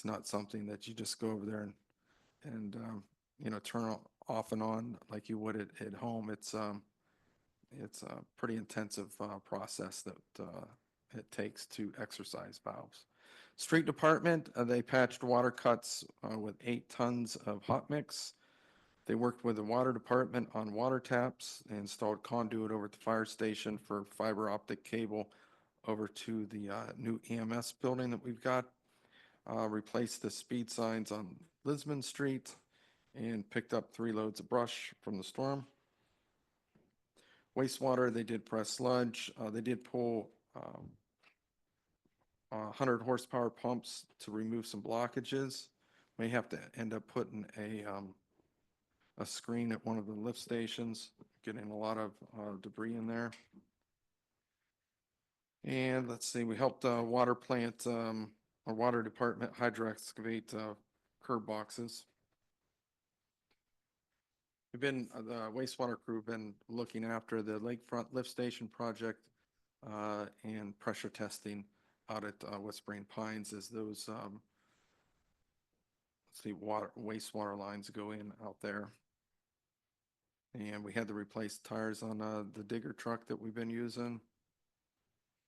not something that you just go over there and turn off and on like you would at home. It's a pretty intensive process that it takes to exercise valves. Street department, they patched water cuts with 8 tons of hot mix. They worked with the water department on water taps, and installed conduit over at the fire station for fiber optic cable over to the new EMS building that we've got. Replaced the speed signs on Lisbon Street and picked up 3 loads of brush from the storm. Wastewater, they did press sludge. They did pull 100 horsepower pumps to remove some blockages. May have to end up putting a screen at one of the lift stations, getting a lot of debris in there. And let's see, we helped water plant, our water department hydro excavate curb boxes. We've been, the wastewater crew have been looking after the lakefront lift station project and pressure testing out at Whispering Pines as those, let's see, wastewater lines go in out there. And we had to replace tires on the digger truck that we've been using.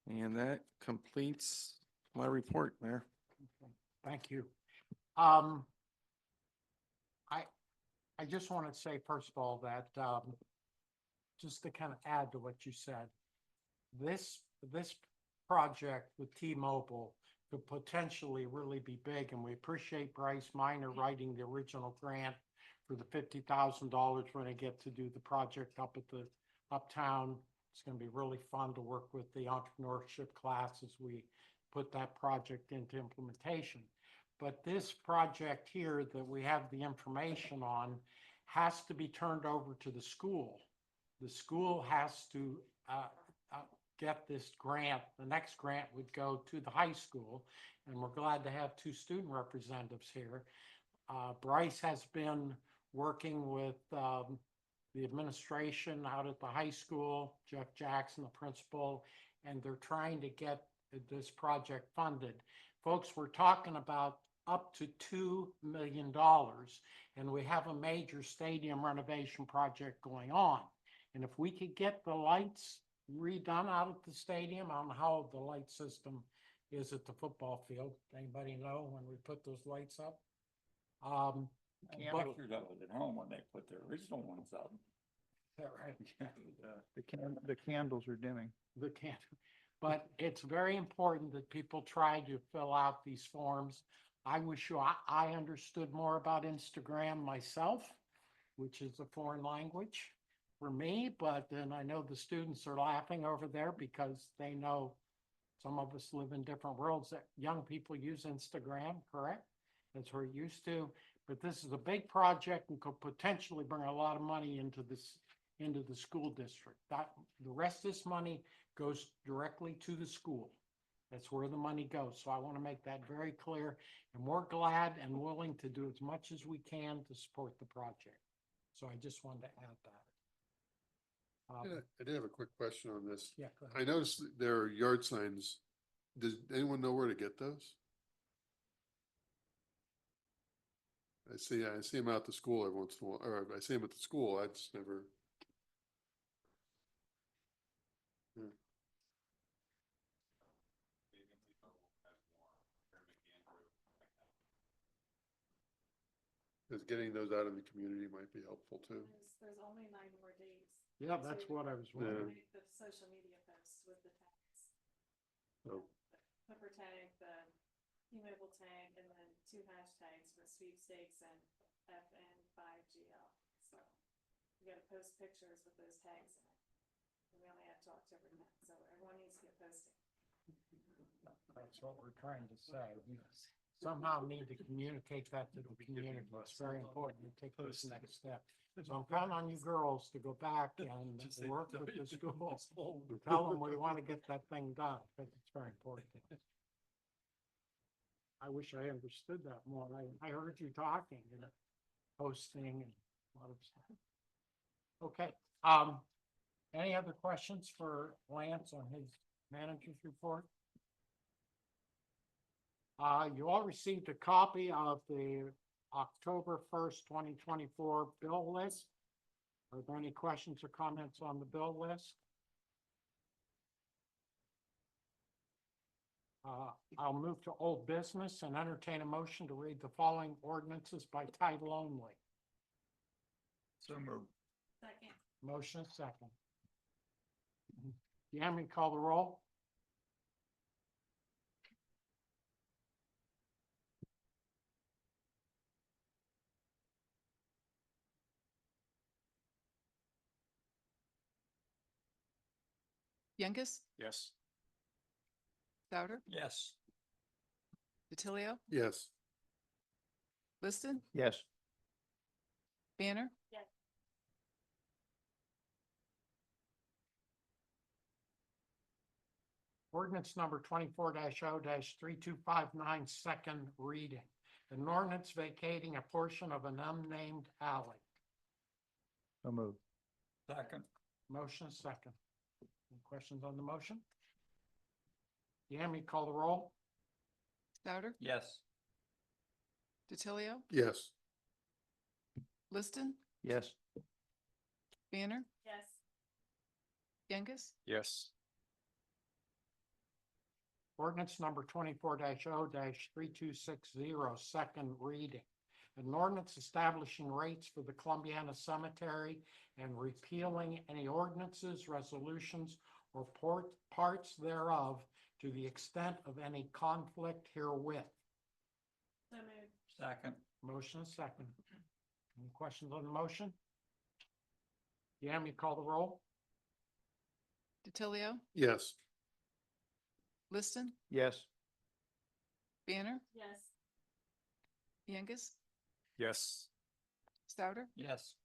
And that completes my report, Mayor. Thank you. I just want to say, first of all, that just to kind of add to what you said, this project with T-Mobile could potentially really be big, and we appreciate Bryce Minor writing the original grant for the $50,000 when they get to do the project up at the uptown. It's going to be really fun to work with the entrepreneurship class as we put that project into implementation. But this project here that we have the information on has to be turned over to the school. The school has to get this grant. The next grant would go to the high school, and we're glad to have 2 student representatives here. Bryce has been working with the administration out at the high school, Jeff Jackson, the principal, and they're trying to get this project funded. Folks, we're talking about up to $2 million, and we have a major stadium renovation project going on. And if we could get the lights redone out at the stadium, I don't know how the light system is at the football field. Anybody know when we put those lights up? I pictured of it at home when they put their original ones up. Is that right? The candles are dimming. The can, but it's very important that people try to fill out these forms. I wish I understood more about Instagram myself, which is a foreign language for me, but then I know the students are laughing over there because they know Some of us live in different worlds that young people use Instagram, correct? That's where it used to, but this is a big project and could potentially bring a lot of money into the school district. The rest of this money goes directly to the school. That's where the money goes. So I want to make that very clear. And we're glad and willing to do as much as we can to support the project. So I just wanted to add that. Yeah, I did have a quick question on this. Yeah, go I ahead. noticed that there are yard signs. Does anyone know where to get those? I see them out to school every once in a while, or I see them at the school. I just never. Because getting those out in the community might be helpful too. There's only 9 more days. Yeah, that's what I was wondering. The social media posts with the tags. So, Pepper tag, the T-Mobile tag, and then 2 hashtags for sweepstakes and FN5GL. So you gotta post pictures with those tags in it. And we only have to October 10th, so everyone needs to get posting. That's what we're trying to say. We somehow need to communicate that to the community. It's very important to take this next step. So I'm counting on you girls to go back and work with the schools. Tell them we want to get that thing done, because it's very important. I wish I understood that more. I heard you talking and posting and a lot of stuff. Okay, any other questions for Lance on his manager's report? You all received a copy of the October 1st, 2024 bill list. Are there any questions or comments on the bill list? I'll move to old business and entertain a motion to read the following ordinances by title only. So moved. Second. Motion second. Yami, call the roll. Youngus, Yes. Souter, Yes. DiTilio, yes. Liston, Yes. Banner. Yes. Ordinance number 24-0-3259, second reading. An ordinance vacating a portion of an unnamed alley. So moved. Second. Motion second. Any questions on the motion? Yami, call the roll. Souter, Yes. DiTilio, Yes. Liston, Yes. Banner, Yes. Youngus, Yes. Ordinance number 24-0-3260, second reading. An ordinance establishing rates for the Columbiana Cemetery and repealing any ordinances, resolutions, or parts thereof to the extent of any conflict herewith. So moved. Second. Motion second. Any questions on the motion? Yami, call the roll. DiTilio, Yes. Liston, Yes. Banner, Yes. Youngus, Yes. Souter, Yes.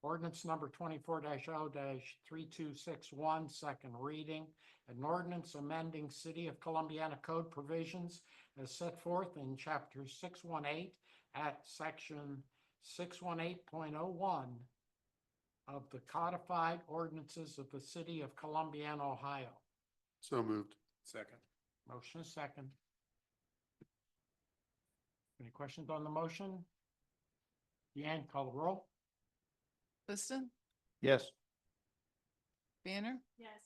Ordinance number 24-0-3261, second reading. An ordinance amending City of Columbiana Code provisions as set forth in Chapter 618 at Section 618.01 of the codified ordinances of the City of Columbiana, Ohio. So moved. Second. Motion is second. Any questions on the motion? Deanne, call the roll. Liston, Yes. Banner, Yes.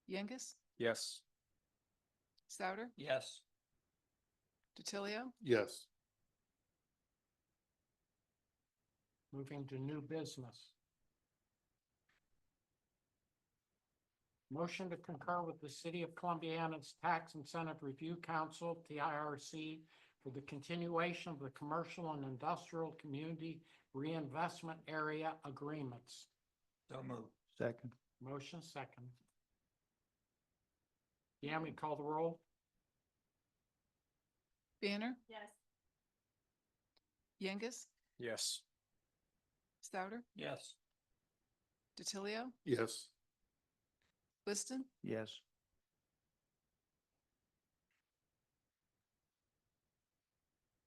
Youngus, Yes. Souter, Yes. DiTilio, Yes. Moving to new business. Motion to concur with the City of Columbiana's Tax Incentive Review Council, TIRC, for the continuation of the commercial and industrial community reinvestment area agreements. So moved. Second. Motion second. Yami, call the roll? Banner, Yes. Youngus, Yes. Souter, Yes. DiTilio, Yes. Liston, Yes.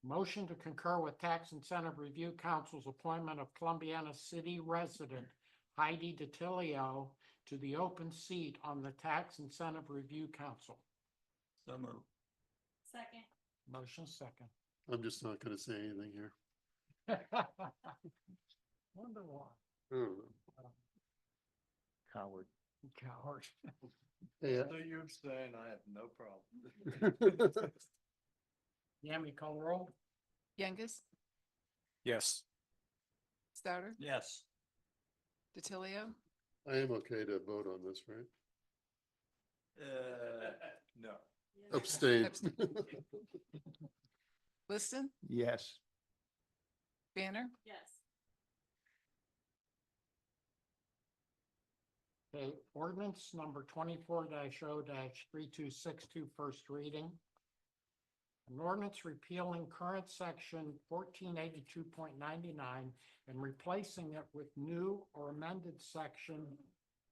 Motion to concur with Tax Incentive Review Council's appointment of Columbiana City resident Heidi DiTilio to the open seat on the Tax Incentive Review Council. So moved. Second. Motion second. I'm just not gonna say anything here. Wonder why. I don't know. Coward. Coward. Hey, you're saying I have no problem. Yami, call the roll? Youngus, Yes. Souter, Yes. DiTilio, I am okay to vote on this, right? No. Abstain. Abstain. Liston, Yes. Banner, Yes. Okay, ordinance number 24-0-3262, first reading. An ordinance repealing current section 1482.99 and replacing it with new or amended section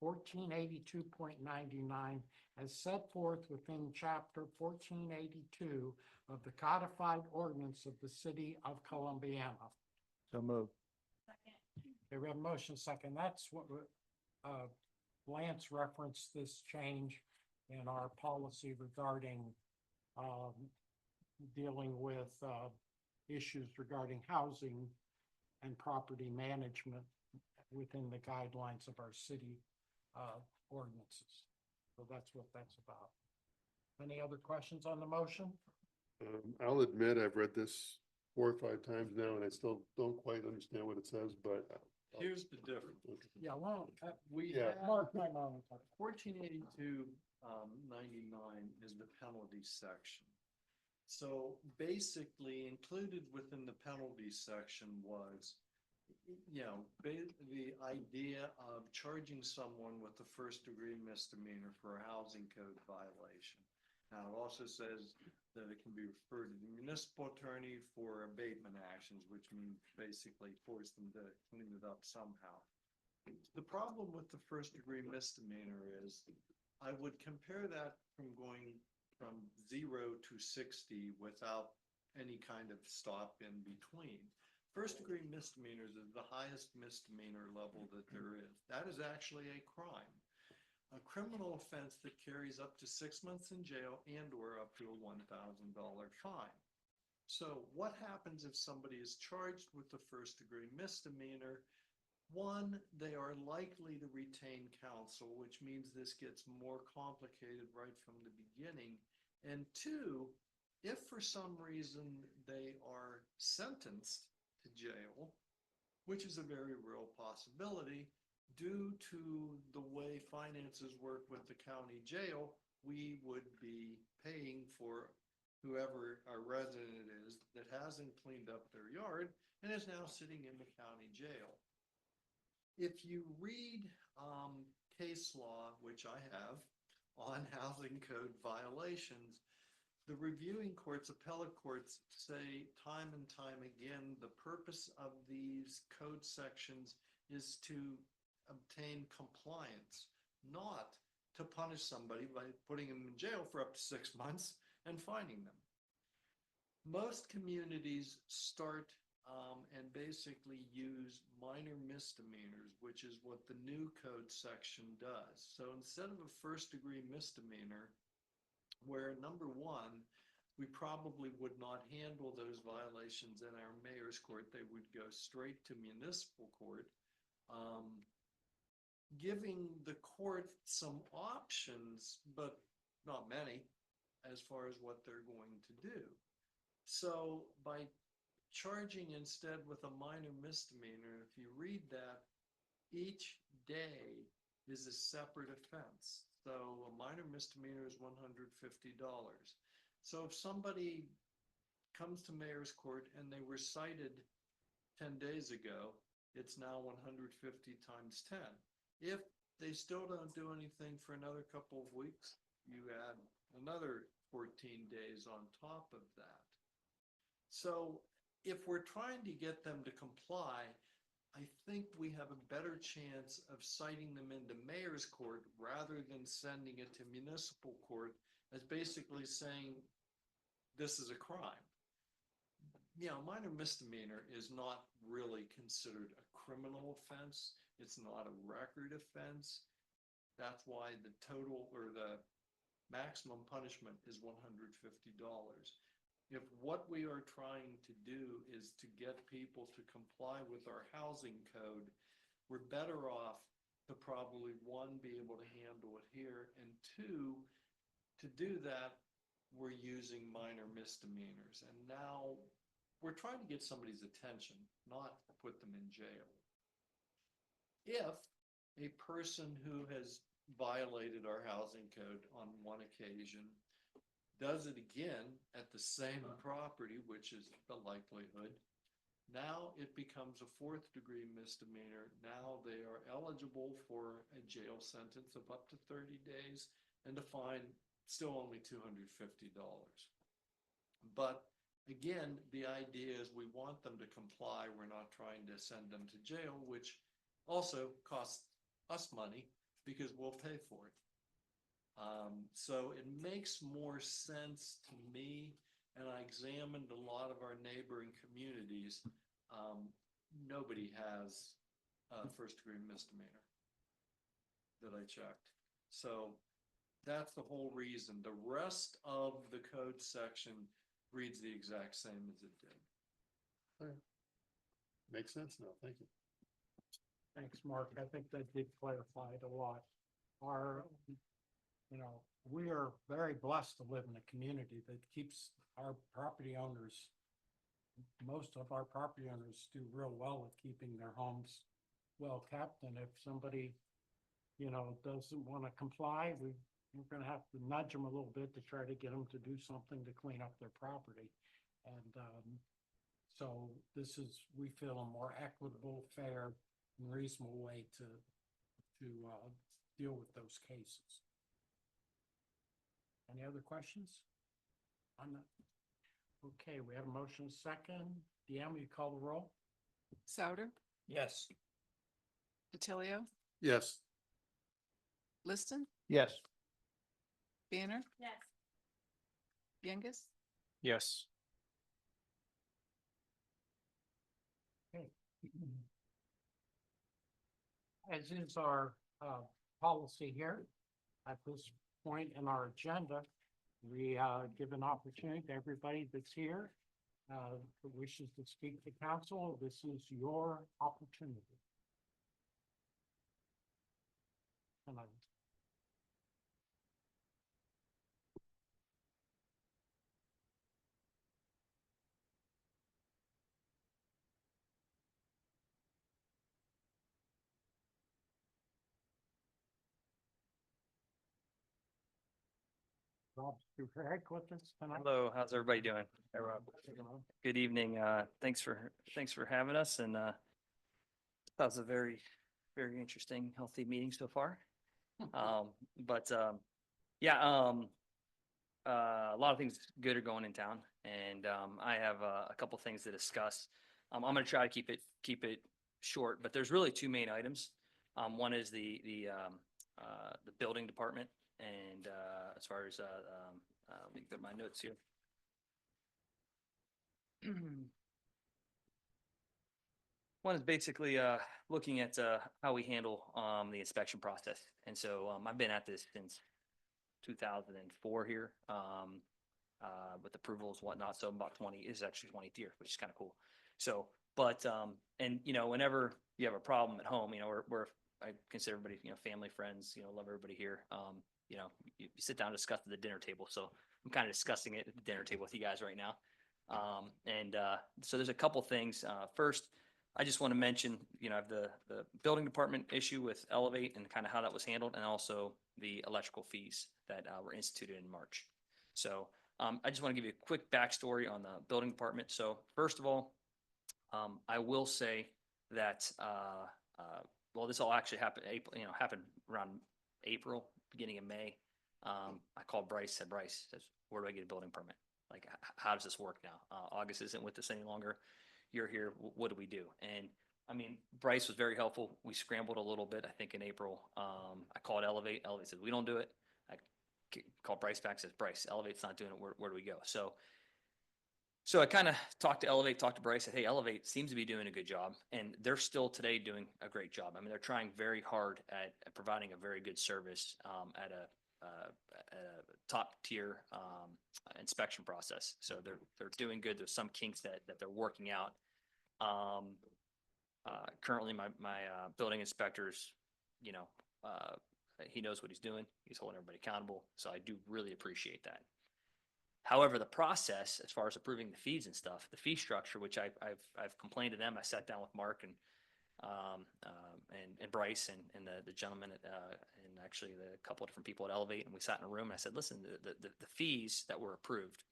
1482.99 as set forth within chapter 1482 of the codified ordinance of the city of Columbiana. So moved. Second. Okay, we have a motion second. That's what, Lance referenced this change in our policy regarding, dealing with, issues regarding housing and property management within the guidelines of our city, ordinances. So that's what that's about. Any other questions on the motion? I'll admit I've read this 4 or 5 times now and I still don't quite understand what it says, but. Here's the difference. Yeah, well, We Yeah. have Mark my moment. 1482, 99 is the penalty section. So basically included within the penalty section was, the idea of charging someone with a first degree misdemeanor for a housing code violation. Now, it also says that it can be referred to the municipal attorney for abatement actions, which means basically force them to clean it up somehow. The problem with the first degree misdemeanor is I would compare that from going from 0 to 60 without any kind of stop in between. First degree misdemeanors is the highest misdemeanor level that there is. That is actually a crime. A criminal offense that carries up to 6 months in jail and or up to a $1,000 fine. So what happens if somebody is charged with the first degree misdemeanor? One, they are likely to retain counsel, which means this gets more complicated right from the beginning. And two, if for some reason they are sentenced to jail, which is a very real possibility, due to the way finances work with the county jail, we would be paying for whoever our resident is that hasn't cleaned up their yard and is now sitting in the county jail. If you read case law, which I have, on housing code violations, the reviewing courts, appellate courts say time and time again, the purpose of these code sections is to obtain compliance, not to punish somebody by putting them in jail for up to 6 months and fining them. Most communities start and basically use minor misdemeanors, which is what the new code section does. So instead of a first degree misdemeanor, where number one, we probably would not handle those violations in our mayor's court, they would go straight to municipal court. Giving the court some options, but not many, as far as what they're going to do. So by charging instead with a minor misdemeanor, if you read that, each day is a separate offense. So a minor misdemeanor is $150. So if somebody comes to mayor's court and they were cited 10 days ago, it's now 150 times 10. If they still don't do anything for another couple of weeks, you add another 14 days on top of that. So if we're trying to get them to comply, I think we have a better chance of citing them into mayor's court rather than sending it to municipal court as basically saying this is a crime. You know, minor misdemeanor is not really considered a criminal offense. It's not a record offense. That's why the total or the maximum punishment is $150. If what we are trying to do is to get people to comply with our housing code, we're better off to probably, one, be able to handle it here, and two, to do that, we're using minor misdemeanors. And now we're trying to get somebody's attention, not put them in jail. If a person who has violated our housing code on one occasion does it again at the same property, which is the likelihood, now it becomes a 4th-degree misdemeanor. Now they are eligible for a jail sentence of up to 30 days and a fine still only $250. But again, the idea is we want them to comply. We're not trying to send them to jail, which also costs us money because we'll pay for it. So it makes more sense to me, and I examined a lot of our neighboring communities. Nobody has a 1st-degree misdemeanor that I checked. So that's the whole reason. The rest of the code section reads the exact same as it did. Makes sense now. Thank you. Thanks, Mark. I think that did clarify it a lot. We are very blessed to live in a community that keeps our property owners, most of our property owners do real well with keeping their homes well kept. And if somebody, doesn't want to comply, we're going to have to nudge them a little bit to try to get them to do something to clean up their property. And so this is, we feel, a more equitable, fair, and reasonable way to deal with those cases. Any other questions on that? Okay, we have a motion second. Deanne, will you call the roll? Souter, Yes. DiTilio, Yes. Liston, Yes. Banner, Yes. Youngus, Yes. As is our policy here, at this point in our agenda, we give an opportunity to everybody that's here that wishes to speak to council. This is your opportunity. And Rob, you're very with us tonight. Hello, how's everybody doing? Hey, Rob. Good evening. Thanks for having us, and that was a very, very interesting, healthy meeting so far. A lot of things good are going in town, and I have a couple things to discuss. I'm going to try to keep it short, but there's really two main items. One is the building department, and as far as let me get my notes here. One is basically looking at how we handle the inspection process. And so I've been at this since 2004 here with approvals and whatnot. So about 20 is actually 20th year, which is kind of cool. So, but whenever you have a problem at home, I consider everybody, family, friends, love everybody here. You sit down and discuss at the dinner table. So I'm kind of discussing it at the dinner table with you guys right now. So there's a couple things. First, I just want to mention, I have the building department issue with Elevate and kind of how that was handled, and also the electrical fees that were instituted in March. So I just want to give you a quick backstory on the building department. So first of all, I will say that, this all actually happened, happened around April, beginning of May. I called Bryce, said, Bryce, says, where do I get a building permit? Like, how does this work now? August isn't with us any longer. You're here. What do we do? And I mean, Bryce was very helpful. We scrambled a little bit, I think in April. I called Elevate. Elevate said, we don't do it. I called Bryce back, says, Bryce, Elevate's not doing it. Where do we go? So I kind of talked to Elevate, talked to Bryce, said, hey, Elevate seems to be doing a good job. And they're still today doing a great job. I mean, they're trying very hard at providing a very good service at a top tier inspection process. So they're doing good. There's some kinks that they're working out. Currently my building inspectors, you know, he knows what he's doing. He's holding everybody accountable. So I do really appreciate that. However, the process, as far as approving the fees and stuff, the fee structure, which I've complained to them, I sat down with Mark and Bryce and the gentleman and actually the couple of different people at Elevate, and we sat in a room and I said, listen, the fees that were approved,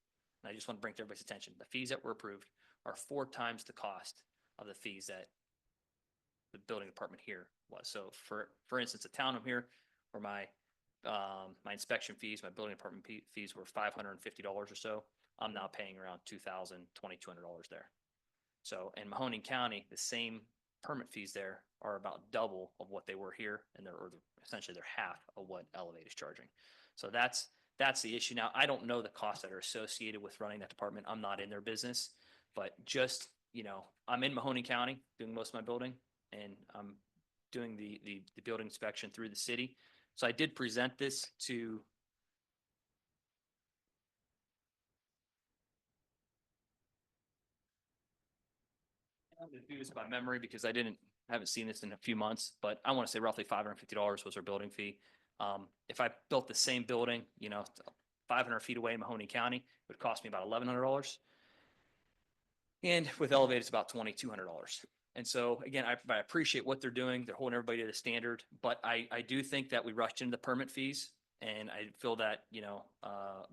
and I just want to bring to everybody's attention, the fees that were approved are 4 times the cost of the fees that the building department here was. So for instance, a townhome here where my inspection fees, my building department fees were $550 or so. I'm now paying around $2,000, $2,200 there. So in Mahoning County, the same permit fees there are about double of what they were here, and essentially they're half of what Elevate is charging. So that's the issue. Now, I don't know the costs that are associated with running that department. I'm not in their business, but just, you know, I'm in Mahoning County doing most of my building, and I'm doing the building inspection through the city. So I did present this to I'm going to do this by memory because I haven't seen this in a few months, but I want to say roughly $550 was our building fee. If I built the same building, you know, 500 feet away in Mahoning County, it would cost me about $1,100. And with Elevate, it's about $2,200. And so again, I appreciate what they're doing. They're holding everybody to the standard, but I do think that we rushed into the permit fees. And I feel that, you know,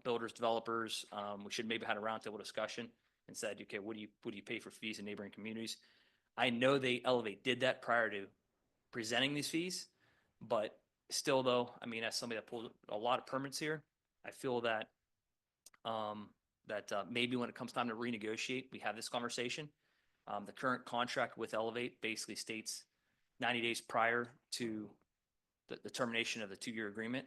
builders, developers, we should maybe have a roundtable discussion and said, okay, what do you pay for fees in neighboring communities? I know Elevate did that prior to presenting these fees, but still though, I mean, as somebody that pulls a lot of permits here, I feel that maybe when it comes time to renegotiate, we have this conversation. The current contract with Elevate basically states 90 days prior to the termination of the 2-year agreement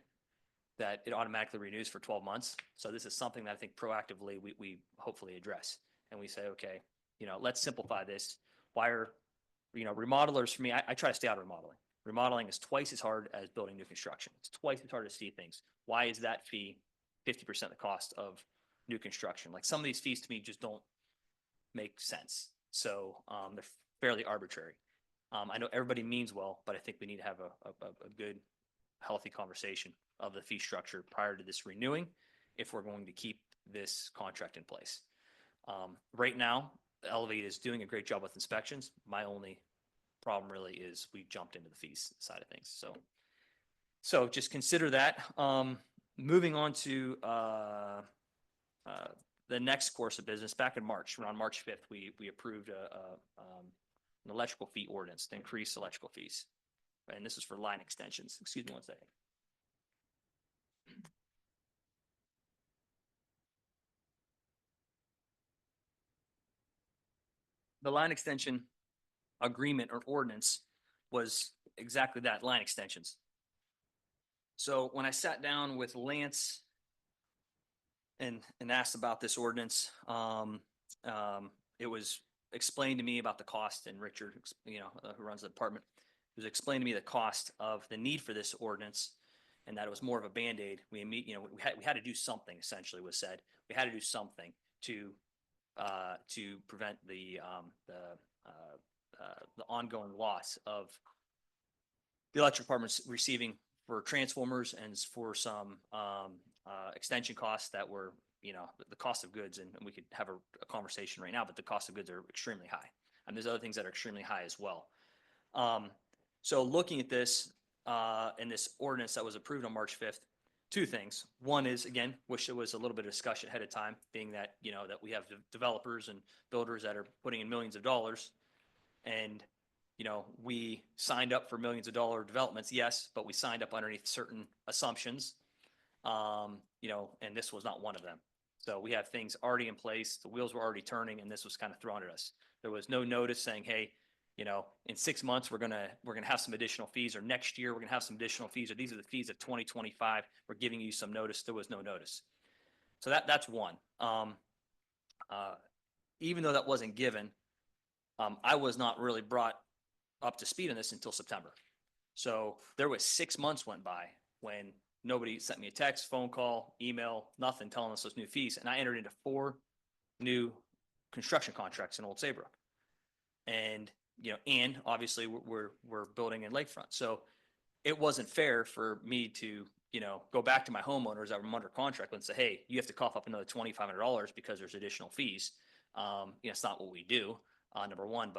that it automatically renews for 12 months. So this is something that I think proactively we hopefully address. And we say, okay, you know, let's simplify this. Why are, you know, remodelers, for me, I try to stay out of remodeling. Remodeling is twice as hard as building new construction. It's twice as hard to see things. Why is that fee 50% the cost of new construction? Like some of these fees to me just don't make sense. So they're fairly arbitrary. I know everybody means well, but I think we need to have a good, healthy conversation of the fee structure prior to this renewing if we're going to keep this contract in place. Right now, Elevate is doing a great job with inspections. My only problem really is we jumped into the fees side of things. So just consider that. Moving on to the next course of business, back in March, around March 5th, we approved an electrical fee ordinance to increase electrical fees. And this is for line extensions. Excuse me one second. The line extension agreement or ordinance was exactly that, line extensions. So when I sat down with Lance and asked about this ordinance, it was explained to me about the cost, and Richard, you know, who runs the department, was explaining to me the cost of the need for this ordinance, and that it was more of a Band-Aid. We had to do something. Essentially, was said we had to do something to prevent the ongoing loss of the electric departments receiving for transformers and for some extension costs that were, you know, the cost of goods, and we could have a conversation right now, but the cost of goods are extremely high. And there's other things that are extremely high as well. So looking at this, in this ordinance that was approved on March 5th, 2 things. One is, again, wish there was a little bit of discussion ahead of time, being that, you know, that we have developers and builders that are putting in millions of dollars. And, you know, we signed up for millions of dollar developments, yes, but we signed up underneath certain assumptions. And this was not one of them. So we have things already in place, the wheels were already turning, and this was kind of thrown at us. There was no notice saying, hey, in 6 months, we're gonna have some additional fees, or next year, we're gonna have some additional fees, or these are the fees of 2025. We're giving you some notice. There was no notice. So that's one. Even though that wasn't given, I was not really brought up to speed on this until September. So there was 6 months went by when nobody sent me a text, phone call, email, nothing telling us those new fees. And I entered into 4 new construction contracts in Old Saybrook. And, and obviously we're building in Lakefront. So it wasn't fair for me to, go back to my homeowners that were under contract and say, hey, you have to cough up another $2,500 because there's additional fees. It's not what we do, number one,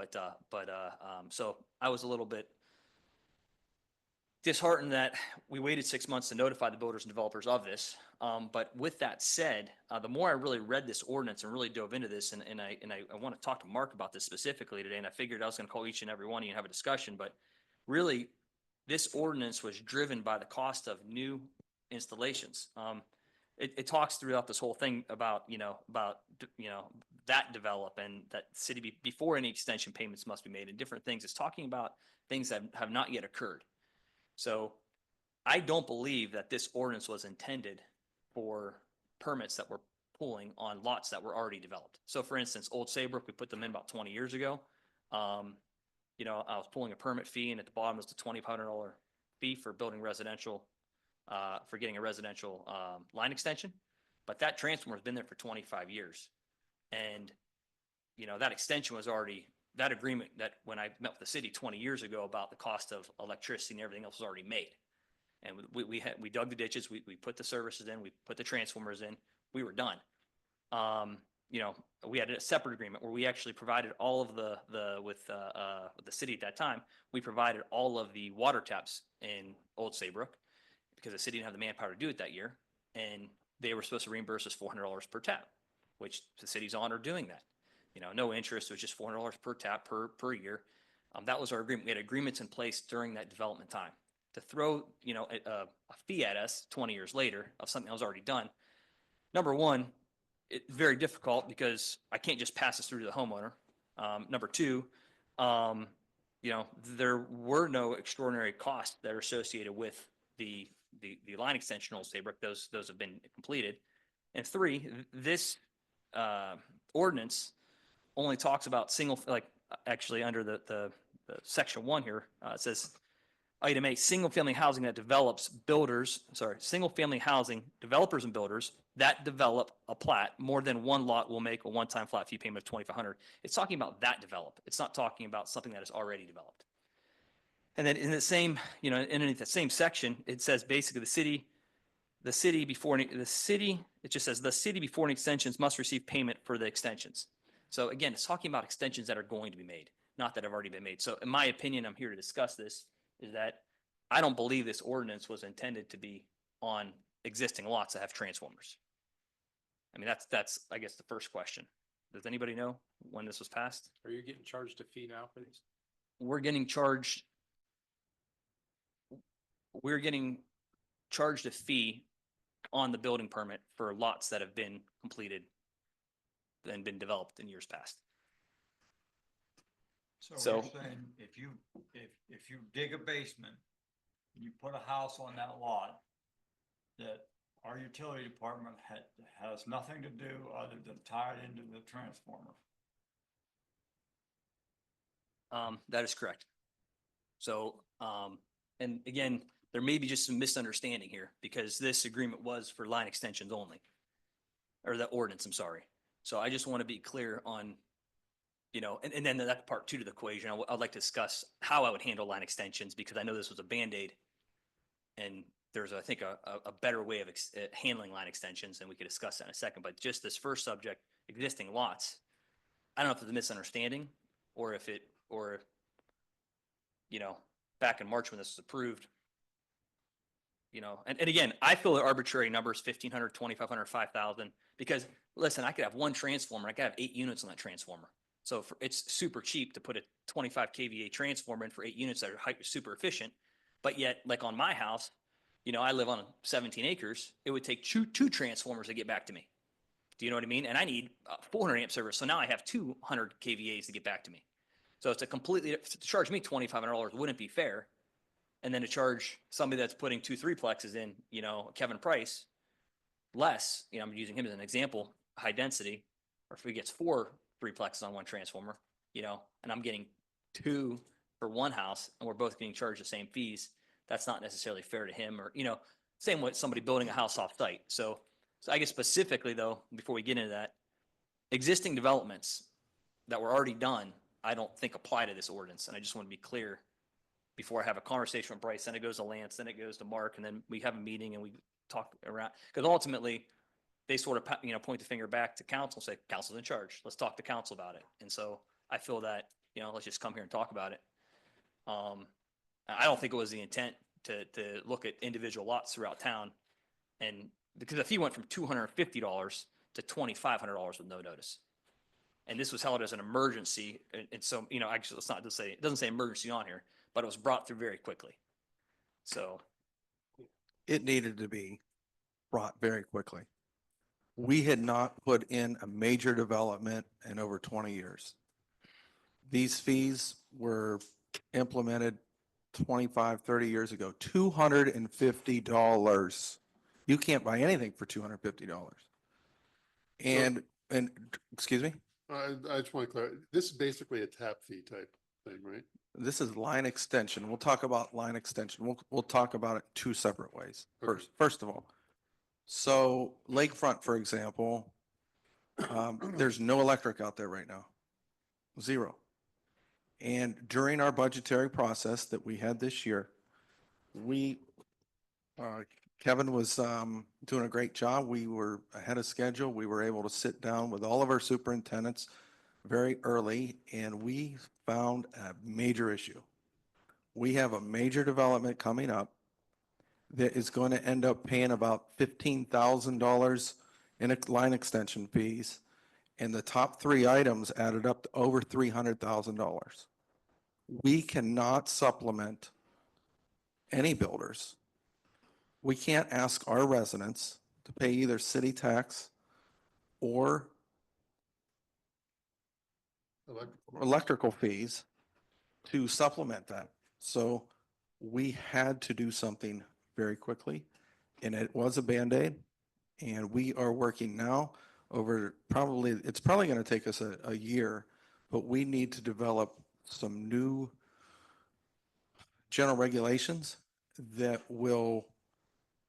so I was a little bit disheartened that we waited 6 months to notify the builders and developers of this. But with that said, the more I really read this ordinance and really dove into this, and I want to talk to Mark about this specifically today, and I figured I was going to call each and every one of you and have a discussion, but really, this ordinance was driven by the cost of new installations. It talks throughout this whole thing about that develop and that city before any extension payments must be made and different things. It's talking about things that have not yet occurred. So I don't believe that this ordinance was intended for permits that were pulling on lots that were already developed. So for instance, Old Saybrook, we put them in about 20 years ago. I was pulling a permit fee, and at the bottom was the $2,500 fee for building residential, for getting a residential line extension. But that transformer has been there for 25 years. And, that extension was already, that agreement that when I met with the city 20 years ago about the cost of electricity and everything else was already made. And we dug the ditches, we put the services in, we put the transformers in, we were done. We had a separate agreement where we actually provided all of with the city at that time, we provided all of the water taps in Old Saybrook because the city didn't have the manpower to do it that year. And they were supposed to reimburse us $400 per tap, which the city's honored doing that. No interest, it was just $400 per tap per year. That was our agreement. We had agreements in place during that development time. To throw, a fee at us 20 years later of something that was already done. Number one, it's very difficult because I can't just pass this through to the homeowner. Number two, there were no extraordinary costs that are associated with the line extension Old Saybrook. Those have been completed. And three, this ordinance only talks about actually under the section 1 here, it says item A, single-family housing that single-family housing developers and builders that develop a plat, more than one lot will make a one-time flat fee payment of $2,500. It's talking about that develop. It's not talking about something that is already developed. And then in the same, underneath the same section, it says basically it just says the city before any extensions must receive payment for the extensions. So again, it's talking about extensions that are going to be made, not that have already been made. So in my opinion, I'm here to discuss this, is that I don't believe this ordinance was intended to be on existing lots that have transformers. I mean, that's I guess the first question. Does anybody know when this was passed? Are you getting charged a fee now for these? We're getting charged a fee on the building permit for lots that have been completed and been developed in years past. So you're saying if you dig a basement, you put a house on that lot, that our utility department has nothing to do other than tie it into the transformer? That is correct. So, and again, there may be just some misunderstanding here because this agreement was for line extensions only, or the ordinance, I'm sorry. So I just want to be clear on, and then that's part 2 to the equation. I'd like to discuss how I would handle line extensions because I know this was a Band-Aid and there's, I think, a better way of handling line extensions, and we could discuss that in a second. But just this first subject, existing lots, I don't know if it's a misunderstanding or back in March when this was approved, and again, I feel the arbitrary numbers, 1,500, 2,500, 5,000, because listen, I could have one transformer. I could have 8 units on that transformer. So it's super cheap to put a 25 kVA transformer in for 8 units that are super efficient. But yet, like on my house, You know, I live on 17 acres. It would take two transformers to get back to me. Do you know what I mean? And I need 400 amp servers. So now I have 200 KVAs to get back to me. So it's a completely, to charge me $2,500 wouldn't be fair. And then to charge somebody that's putting 2 3-plexes in, you know, Kevin Price, less, you know, I'm using him as an example, high density, or if he gets 4 3-plexes on one transformer, you know, and I'm getting 2 for one house and we're both getting charged the same fees, that's not necessarily fair to him, or, you know, same with somebody building a house off site. So I guess specifically though, before we get into that, existing developments that were already done, I don't think apply to this ordinance. And I just want to be clear before I have a conversation with Bryce, then it goes to Lance, then it goes to Mark, and then we have a meeting and we talk around. Because ultimately, they sort of, you know, point the finger back to council, say, council's in charge. Let's talk to council about it. And so I feel that, you know, let's just come here and talk about it. I don't think it was the intent to look at individual lots throughout town. And because the fee went from $250 to $2,500 with no notice. And this was held as an emergency. And so, you know, actually, let's not just say, it doesn't say emergency on here, but it was brought through very quickly. So It needed to be brought very quickly. We had not put in a major development in over 20 years. These fees were implemented 25, 30 years ago, $250. You can't buy anything for $250. And, excuse me, I just want to clarify, this is basically a tap fee type thing, right? this is line extension. We'll talk about line extension. We'll talk about it 2 separate ways. Okay. First of all, so lakefront, for example, there's no electric out there right now. 0. And during our budgetary process that we had this year, Kevin was doing a great job. We were ahead of schedule. We were able to sit down with all of our superintendents very early, and we found a major issue. We have a major development coming up that is going to end up paying about $15,000 in line extension fees. And the top 3 items added up to over $300,000. We cannot supplement any builders. We can't ask our residents to pay either city tax or electrical fees to supplement that. So we had to do something very quickly, and it was a Band-Aid. And we are working now over it's probably going to take us a year, but we need to develop some new general regulations that will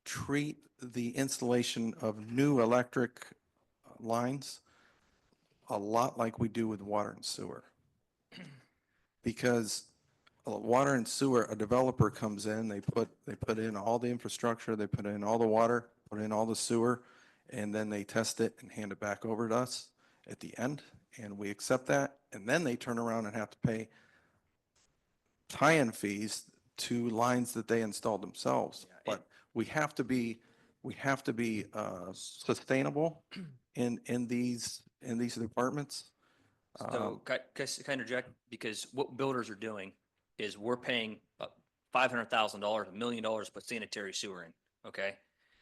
treat the installation of new electric lines a lot like we do with water and sewer. Because water and sewer, a developer comes in, they put in all the infrastructure, they put in all the water, put in all the sewer, and then they test it and hand it back over to us at the end, and we accept that, and then they turn around and have to pay tie-in fees to lines that they installed themselves. But we have to be sustainable in these departments. So can I interject? Because what builders are doing is we're paying $500,000, $1 million to put sanitary sewer in, okay?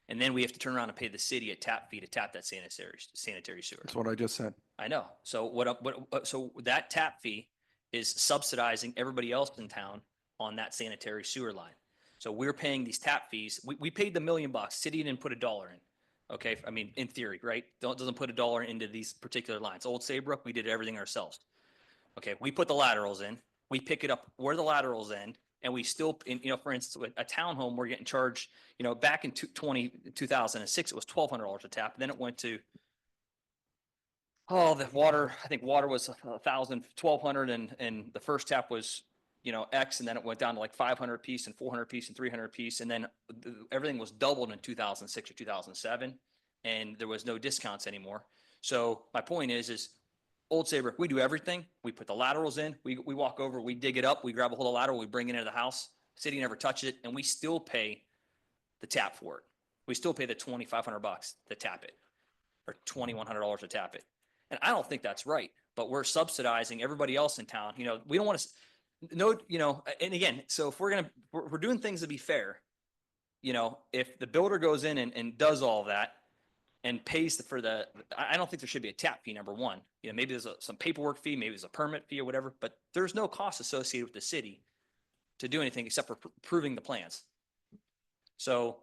And then we have to turn around and pay the city a tap fee to tap that sanitary sewer. That's what I just said. I know. So so that tap fee is subsidizing everybody else in town on that sanitary sewer line. So we're paying these tap fees. We paid the $1 million. City didn't put $1 in. Okay, I mean, in theory, right? Doesn't put $1 into these particular lines. Old Saybrook, we did everything ourselves. Okay, we put the laterals in. We pick it up where the laterals end, and we still, you know, for instance, with a townhome, we're getting charged, you know, back in 2006, it was $1,200 a tap. Then it went to, the water, I think water was $1,000, $1,200, and the first tap was, you know, X, and then it went down to like 500 piece and 400 piece and 300 piece. And then everything was doubled in 2006 or 2007, and there was no discounts anymore. So my point is Old Saybrook, we do everything. We put the laterals in, we walk over, we dig it up, we grab a hold of the lateral, we bring it into the house. City never touches it, and we still pay the tap for it. We still pay the $2,500 to tap it, or $2,100 to tap it. And I don't think that's right, but we're subsidizing everybody else in town. You know, we don't want to, no, you know, and again, so if we're doing things to be fair, you know, if the builder goes in and does all that and pays for I don't think there should be a tap fee, number one. You know, maybe there's some paperwork fee, maybe there's a permit fee or whatever, but there's no cost associated with the city to do anything except for proving the plans. So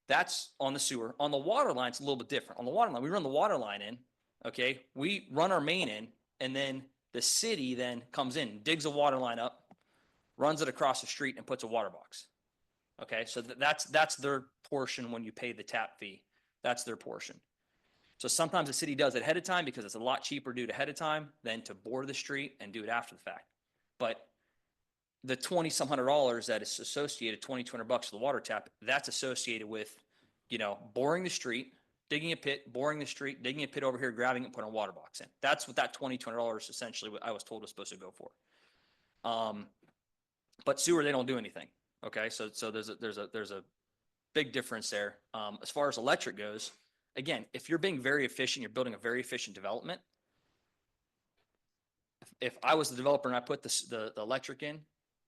that's on the sewer. On the water line, it's a little bit different. On the water line, we run the water line in, okay? We run our main in, and then the city then comes in, digs a water line up, runs it across the street and puts a water box. Okay, so that's their portion when you pay the tap fee. That's their portion. So sometimes the city does it ahead of time because it's a lot cheaper to do it ahead of time than to bore the street and do it after the fact. But the 20 some $100 that is associated, 200 bucks for the water tap, that's associated with, you know, boring the street, digging a pit, boring the street, digging a pit over here, grabbing it, and putting a water box in. That's what that $200 essentially what I was told was supposed to go for. But sewer, they don't do anything. Okay, so there's a big difference there. As far as electric goes, again, if you're being very efficient, you're building a very efficient development. If I was the developer and I put the electric in,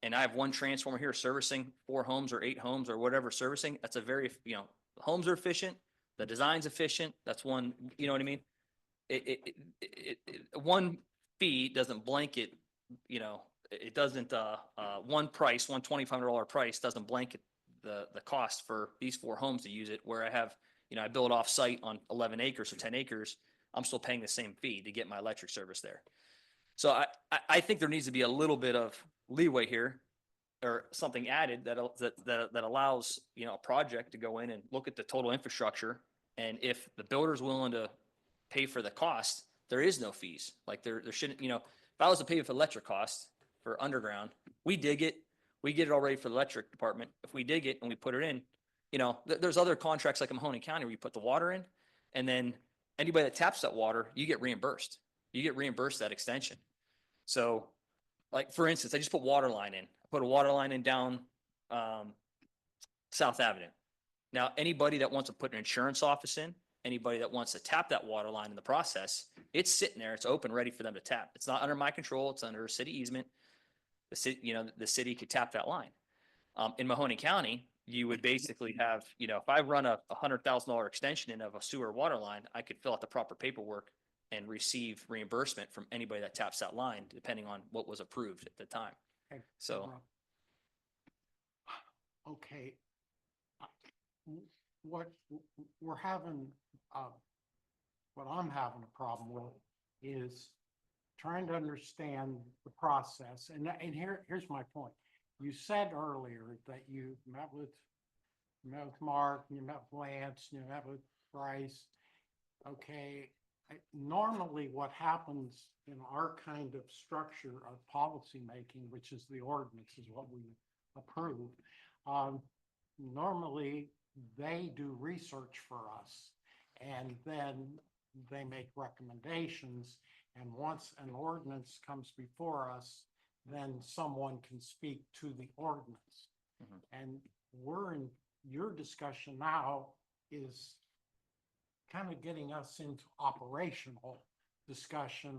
and I have one transformer here servicing 4 homes or 8 homes or whatever servicing, that's a very, you know, homes are efficient, the design's efficient. That's one, you know what I mean? One fee doesn't blanket, you know, it doesn't, one price, one $2,500 price doesn't blanket the cost for these 4 homes to use it, where I have, you know, I build off site on 11 acres or 10 acres, I'm still paying the same fee to get my electric service there. So I think there needs to be a little bit of leeway here, or something added that allows, you know, a project to go in and look at the total infrastructure. And if the builder's willing to pay for the cost, there is no fees. Like there shouldn't, you know, if I was to pay for electric costs for underground, we dig it, we get it all ready for the electric department. If we dig it and we put it in, you know, there's other contracts like in Mahoney County where you put the water in, and then anybody that taps that water, you get reimbursed. You get reimbursed that extension. So, like, for instance, I just put water line in. I put a water line in down South Avenue. Now, anybody that wants to put an insurance office in, anybody that wants to tap that water line in the process, it's sitting there, it's open, ready for them to tap. It's not under my control, it's under a city easement. The city, you know, the city could tap that line. In Mahoney County, you would basically have, you know, if I run a $100,000 extension in of a sewer water line, I could fill out the proper paperwork and receive reimbursement from anybody that taps that line, depending on what was approved at the time. Okay, So, okay. What we're having, what I'm having a problem with is trying to understand the process. And here's my point. You said earlier that you met with Mark, you met with Lance, you met with Bryce. Okay, normally what happens in our kind of structure of policymaking, which is the ordinance, is what we approve. Normally they do research for us, and then they make recommendations. And once an ordinance comes before us, then someone can speak to the ordinance. And we're in, your discussion now is kind of getting us into operational discussion,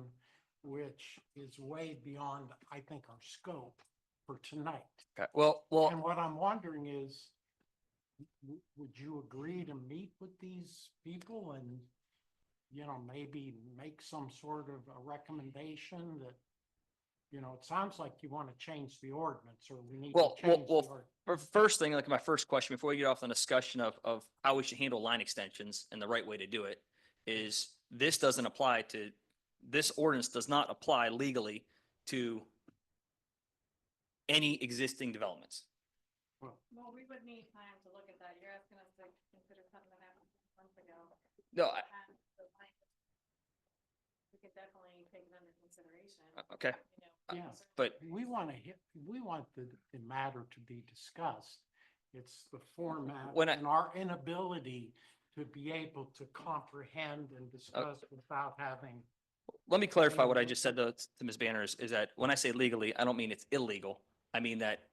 which is way beyond, I think, our scope for tonight. okay. Well, And what I'm wondering is, would you agree to meet with these people and, you know, maybe make some sort of a recommendation that, you know, it sounds like you want to change the ordinance, or we need to change the ordinance. first thing, like my first question, before we get off the discussion of how we should handle line extensions and the right way to do it, is this doesn't apply to, this ordinance does not apply legally to any existing developments. Well, we would need time to look at that. You're asking us to consider something that happened months ago. No, And the language, we could definitely take it under consideration. okay, You know, Yeah, but we want the matter to be discussed. It's the format When I- and our inability to be able to comprehend and discuss without having. let me clarify what I just said to Ms. Banner is that when I say legally, I don't mean it's illegal. I mean that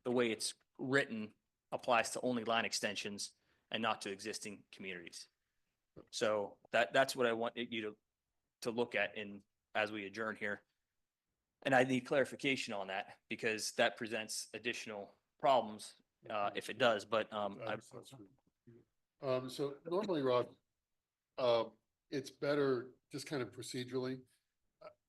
the way it's written applies to only line extensions and not to existing communities. So that's what I want you to look at as we adjourn here. And I need clarification on that, because that presents additional problems if it does, but, So normally, Rob, it's better just kind of procedurally.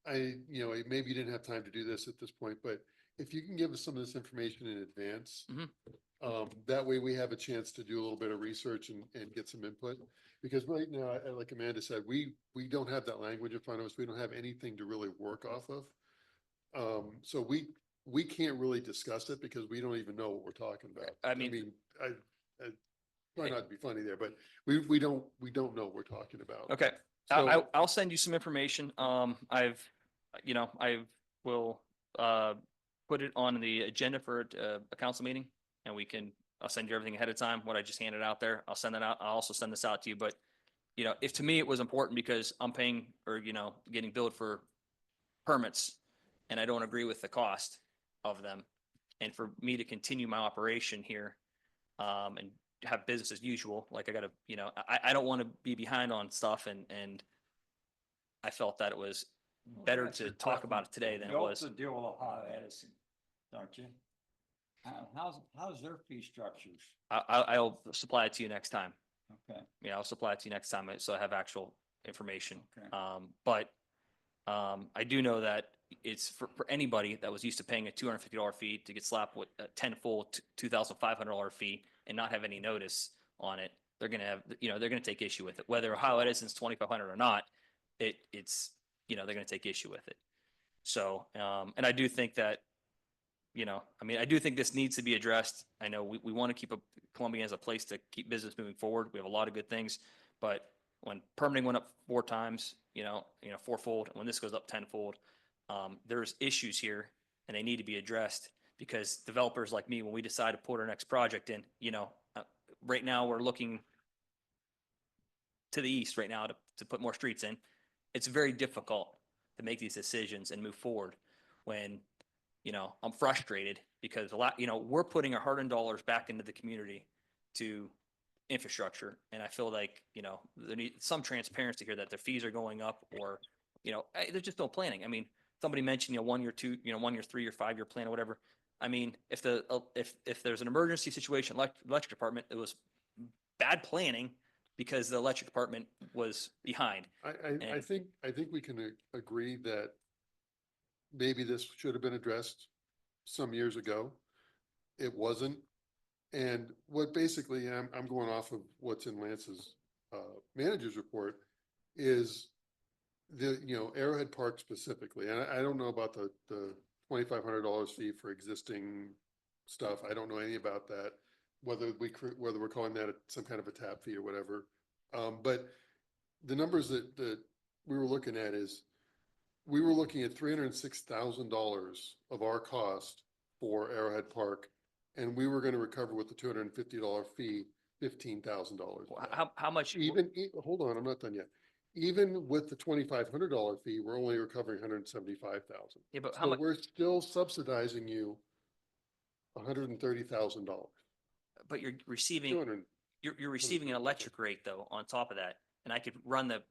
Maybe you didn't have time to do this at this point, but if you can give us some of this information in advance. Mhm. That way we have a chance to do a little bit of research and get some input. Because right now, like Amanda said, we don't have that language in front of us. We don't have anything to really work off of. So we can't really discuss it because we don't even know what we're talking about. I mean- I try not to be funny there, but we don't know what we're talking about. Okay, So- I'll send you some information. I will, put it on the agenda for a council meeting and I'll send you everything ahead of time, what I just handed out there. I'll send that out. I'll also send this out to you, but if to me it was important because I'm paying or, getting billed for permits and I don't agree with the cost of them. And for me to continue my operation here, and have business as usual, like I gotta, I don't want to be behind on stuff and I felt that it was better That's to your talk about it today than it You was. also deal with Ohio Edison, don't you? How's their fee structures? I'll supply it to you next time. Okay, Yeah, I'll supply it to you next time, so I have actual information. Okay. But I do know that it's for anybody that was used to paying a $250 fee to get slapped with a 10 full $2,500 fee and not have any notice on it. They're gonna have, they're gonna take issue with it, whether Ohio Edison's 2,500 or not. It's they're gonna take issue with it. So, and I do think that, I do think this needs to be addressed. I know we want to keep Columbia as a place to keep business moving forward. We have a lot of good things, but when permitting went up 4 times, fourfold, and when this goes up tenfold, there's issues here and they need to be addressed because developers like me, when we decide to put our next project in, right now we're looking to the east right now to put more streets in. It's very difficult to make these decisions and move forward when, I'm frustrated because we're putting our hard-earned dollars back into the community to infrastructure. And I feel like, there needs some transparency here that their fees are going up or, there's just no planning. Somebody mentioned, 1 year, 2, 1 year, 3 year, 5 year plan or whatever. If there's an emergency situation, electric department, it was bad planning because the electric department was behind. I think we can agree that maybe this should have been addressed some years ago. It wasn't. And what basically, I'm going off of what's in Lance's manager's report is Arrowhead Park specifically. And I don't know about the $2,500 fee for existing stuff. I don't know anything about that, whether we're calling that some kind of a tap fee or whatever. But the numbers that we were looking at is we were looking at $306,000 of our cost for Arrowhead Park, and we were going to recover with the $250 fee, $15,000. How much? Hold on, I'm not done yet. Even with the $2,500 fee, we're only recovering $175,000. Yeah, but how So much? we're still subsidizing you $130,000. But you're receiving, 200. you're receiving an electric rate though, on top of that. And I could run the,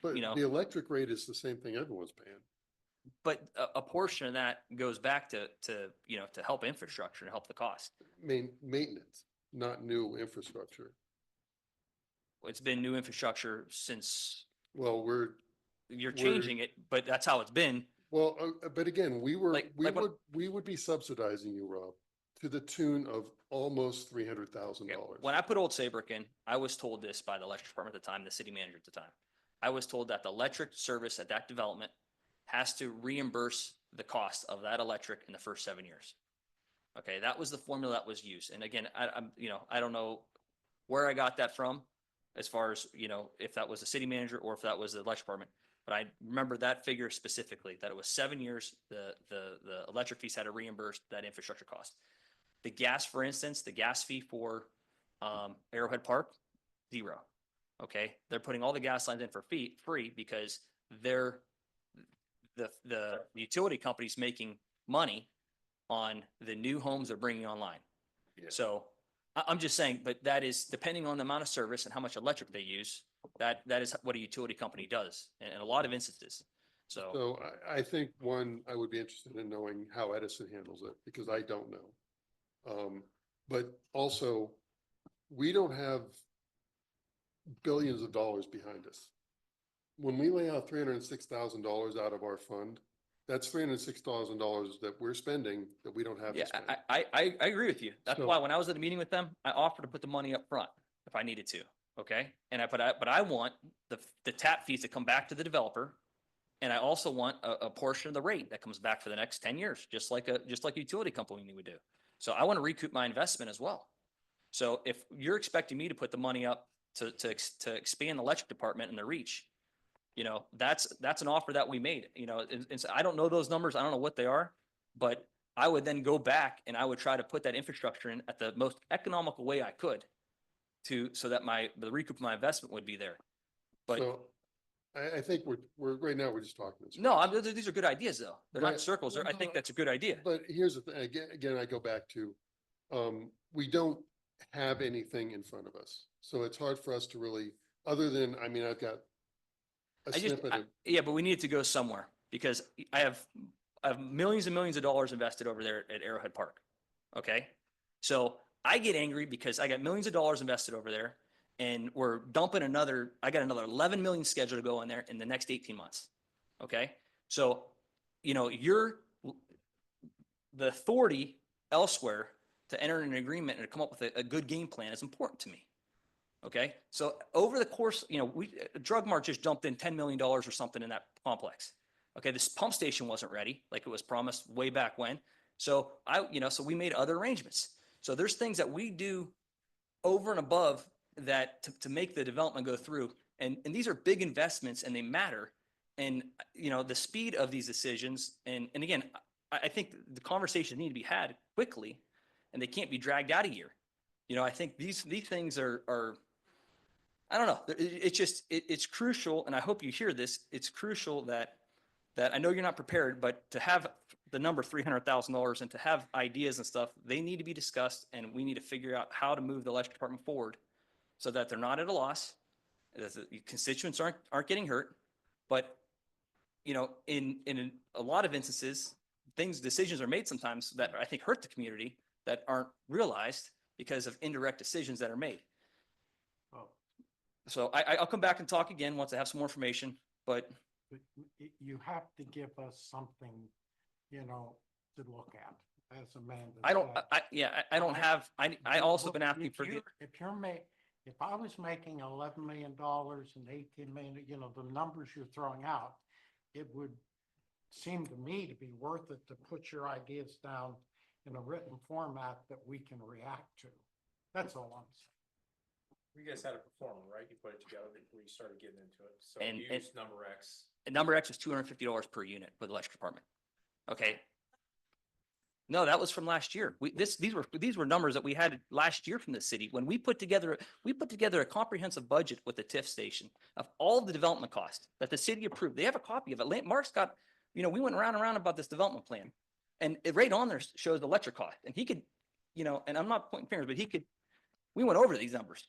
But the electric rate is the same thing everyone's paying. but a portion of that goes back to help infrastructure and help the cost. Maintenance, not new infrastructure. It's been new infrastructure since Well, you're We're- changing it, but that's how it's been. but again, we Like what- would be subsidizing you, Rob, to the tune of almost $300,000. When I put Old Saybrook in, I was told this by the electric department at the time, the city manager at the time. I was told that the electric service at that development has to reimburse the cost of that electric in the first 7 years. Okay, that was the formula that was used. And again, I don't know where I got that from as far as, if that was the city manager or if that was the electric department. But I remember that figure specifically, that it was 7 years, the electric fees had to reimburse that infrastructure cost. The gas, for instance, the gas fee for Arrowhead Park, $0. Okay, they're putting all the gas lines in for free because the utility company's making money on the new homes they're bringing online. Yeah. So I'm just saying, but that is depending on the amount of service and how much electric they use. That is what a utility company does in a lot of instances. So I think I would be interested in knowing how Edison handles it because I don't know. But also, we don't have billions of dollars behind us. When we lay out $306,000 out of our fund, that's $306,000 that we're spending that we don't have Yeah, to spend. I agree with you. That's So- why when I was at a meeting with them, I offered to put the money up front if I needed to, okay? But I want the tap fees to come back to the developer. And I also want a portion of the rate that comes back for the next 10 years, just like a utility company would do. So I want to recoup my investment as well. So if you're expecting me to put the money up to expand the electric department and the reach, that's an offer that we made, and so I don't know those numbers. I don't know what they are, but I would then go back and I would try to put that infrastructure in at the most economical way I could so that the recoup of my investment would be there. But So I think right now, we're just talking. in no, circles. these are good ideas though. They're not But- circles. I think that's a good idea. But here's the thing, again, I go back to, we don't have anything in front of us. So it's hard for us to really, other than, I mean, I've got a snippet of, Yeah, but we need to go somewhere because I have millions and millions of dollars invested over there at Arrowhead Park. Okay. So I get angry because I got millions of dollars invested over there and we're dumping I got another 11 million scheduled to go in there in the next 18 months. Okay. So, the authority elsewhere to enter an agreement and to come up with a good game plan is important to me. Okay. So over the course, Drug Mart just dumped in $10 million or something in that complex. Okay. This pump station wasn't ready like it was promised way back when. So so we made other arrangements. So there's things that we do over and above that to make the development go through. And these are big investments and they matter. And, the speed of these decisions. And again, I think the conversations need to be had quickly and they can't be dragged out a year. I think these things are, I don't know. It's just, it's crucial. And I hope you hear this. It's crucial that I know you're not prepared, but to have the number $300,000 and to have ideas and stuff, they need to be discussed and we need to figure out how to move the electric department forward so that they're not at a loss, that the constituents aren't getting hurt. But, in a lot of instances, decisions are made sometimes that I think hurt the community that aren't realized because of indirect decisions that are made. Oh, So I'll come back and talk again once I have some more information, but but you have to give us something, to look at, as Amanda I don't, said. I don't have, I also been asking for, If I was making $11 million and 18 million, the numbers you're throwing out, it would seem to me to be worth it to put your ideas down in a written format that we can react to. That's all I'm saying. You guys had a performer, right? You put it together before you started getting into it. So And- you and- used number X. number X was $250 per unit for the electric department. Okay. No, that was from last year. These were numbers that we had last year from the city when we put together a comprehensive budget with the TIF station of all the development costs that the city approved. They have a copy of it. Mark's got, we went round and round about this development plan, and it right on there shows the electric cost, and he could, and I'm not pointing fingers, but we went over these numbers.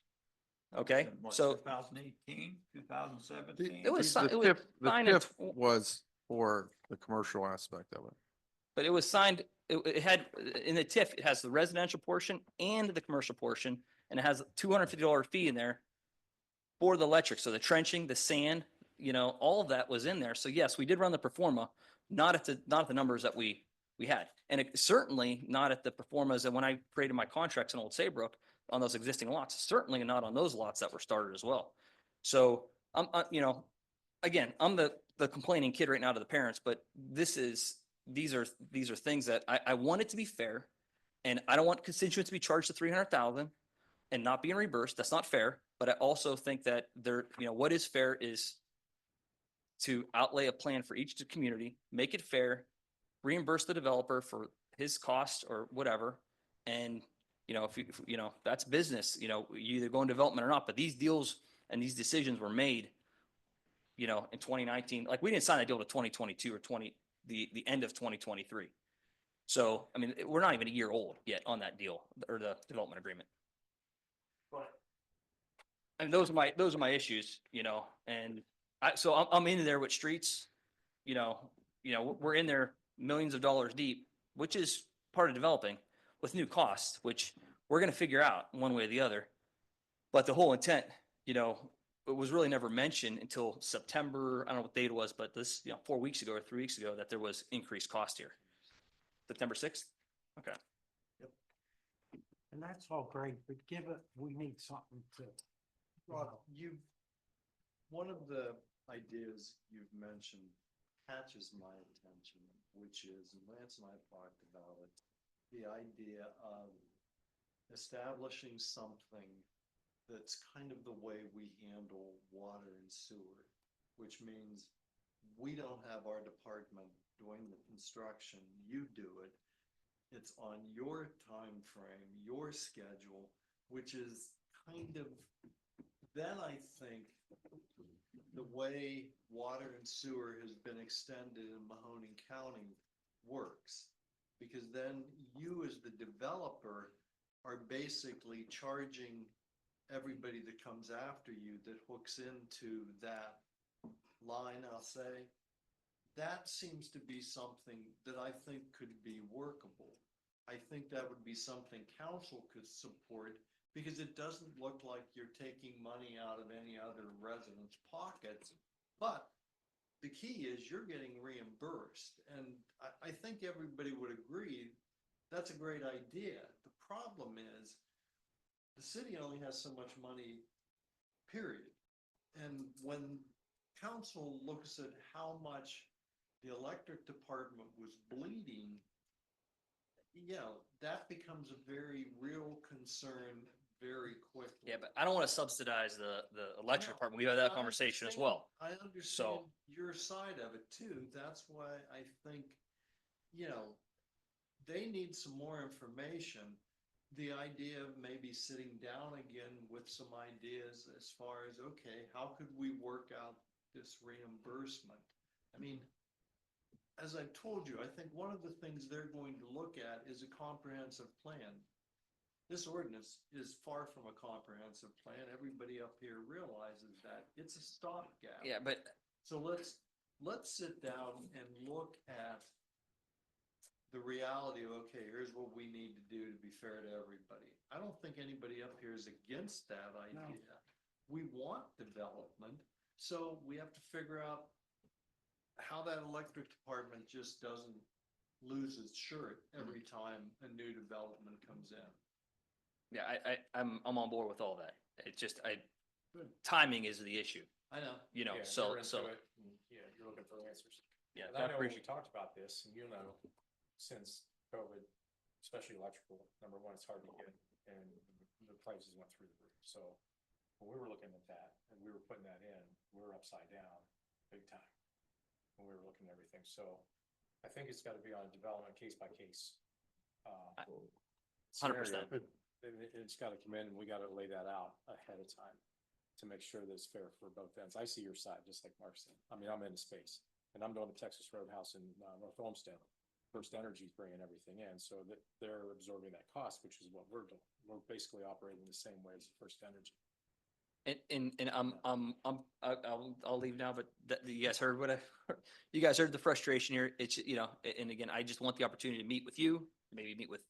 Okay, so 2018, 2017. it was, The it was TIF signed in was for the commercial aspect of it. But it was signed, it had, in the TIF, it has the residential portion and the commercial portion, and it has a $250 fee in there for the electric. So the trenching, the sand, all of that was in there. So yes, we did run the performa, not at the numbers that we had. And it certainly not at the performas that when I created my contracts in Old Saybrook on those existing lots, certainly not on those lots that were started as well. So again, I'm the complaining kid right now to the parents, but these are things that I want it to be fair, and I don't want constituents to be charged the 300,000 and not being reimbursed. That's not fair. But I also think that what is fair is to outlay a plan for each community, make it fair, reimburse the developer for his costs or whatever. And, if that's business, you either go in development or not, but these deals and these decisions were made, in 2019, like we didn't sign a deal to 2022 or the end of 2023. So, I mean, we're not even a year old yet on that deal or the development agreement. And those are my issues, and I'm in there with streets, we're in there millions of dollars deep, which is part of developing. with new costs, which we're gonna figure out one way or the other. But the whole intent, you know, it was really never mentioned until September, I don't know what date it was, but this, 4 weeks ago or 3 weeks ago, that there was increased cost here. September 6th? Okay. And that's all great, but we need something to. Rob, one of the ideas you've mentioned catches my attention, which is, and Lance and I talked about it, the idea of establishing something that's kind of the way we handle water and sewer, which means we don't have our department doing the construction, you do it. It's on your time frame, your schedule, which is kind of, then I think the way water and sewer has been extended in Mahoning County works. Because then you as the developer are basically charging everybody that comes after you that hooks into that line, I'll say. That seems to be something that I think could be workable. I think that would be something council could support because it doesn't look like you're taking money out of any other resident's pockets. But the key is you're getting reimbursed. And I think everybody would agree that's a great idea. The problem is the city only has so much money, period. And when council looks at how much the electric department was bleeding, that becomes a very real concern very quickly. Yeah, but I don't want to subsidize the electric department. We had that conversation as well. I understand your side of it too. That's why I think, they need some more information. The idea of maybe sitting down again with some ideas as far as, okay, how could we work out this reimbursement? I mean, as I've told you, I think one of the things they're going to look at is a comprehensive plan. This ordinance is far from a comprehensive plan. Everybody up here realizes that. It's a stopgap. Yeah, but So let's sit down and look at the reality of, okay, here's what we need to do to be fair to everybody. I don't think anybody up here is against that idea. We want development, so we have to figure out how that electric department just doesn't lose its shirt every time a new development comes in. yeah, I'm on board with all that. It's just, timing is the issue, I know. Yeah, so, you're into it, and, yeah, you're looking for answers. yeah, And I I know we appreciate. talked about this, and since COVID, especially electrical, number one, it's hard to get, and the prices went through the roof. So when we were looking at that, and we were putting that in, we were upside down, big time, when we were looking at everything. So I think it's gotta be on a development case by case. 100%. And it's gotta come in, and we gotta lay that out ahead of time to make sure that it's fair for both ends. I see your side, just like Mark said. I mean, I'm in the space, and I'm doing the Texas Roadhouse in North Olmsted. First Energy's bringing everything in, so that they're absorbing that cost, which is what we're doing. We're basically operating the same way as First Energy. And I'll leave now, but you guys heard what you guys heard the frustration here. It's, and again, I just want the opportunity to meet with you, maybe meet with,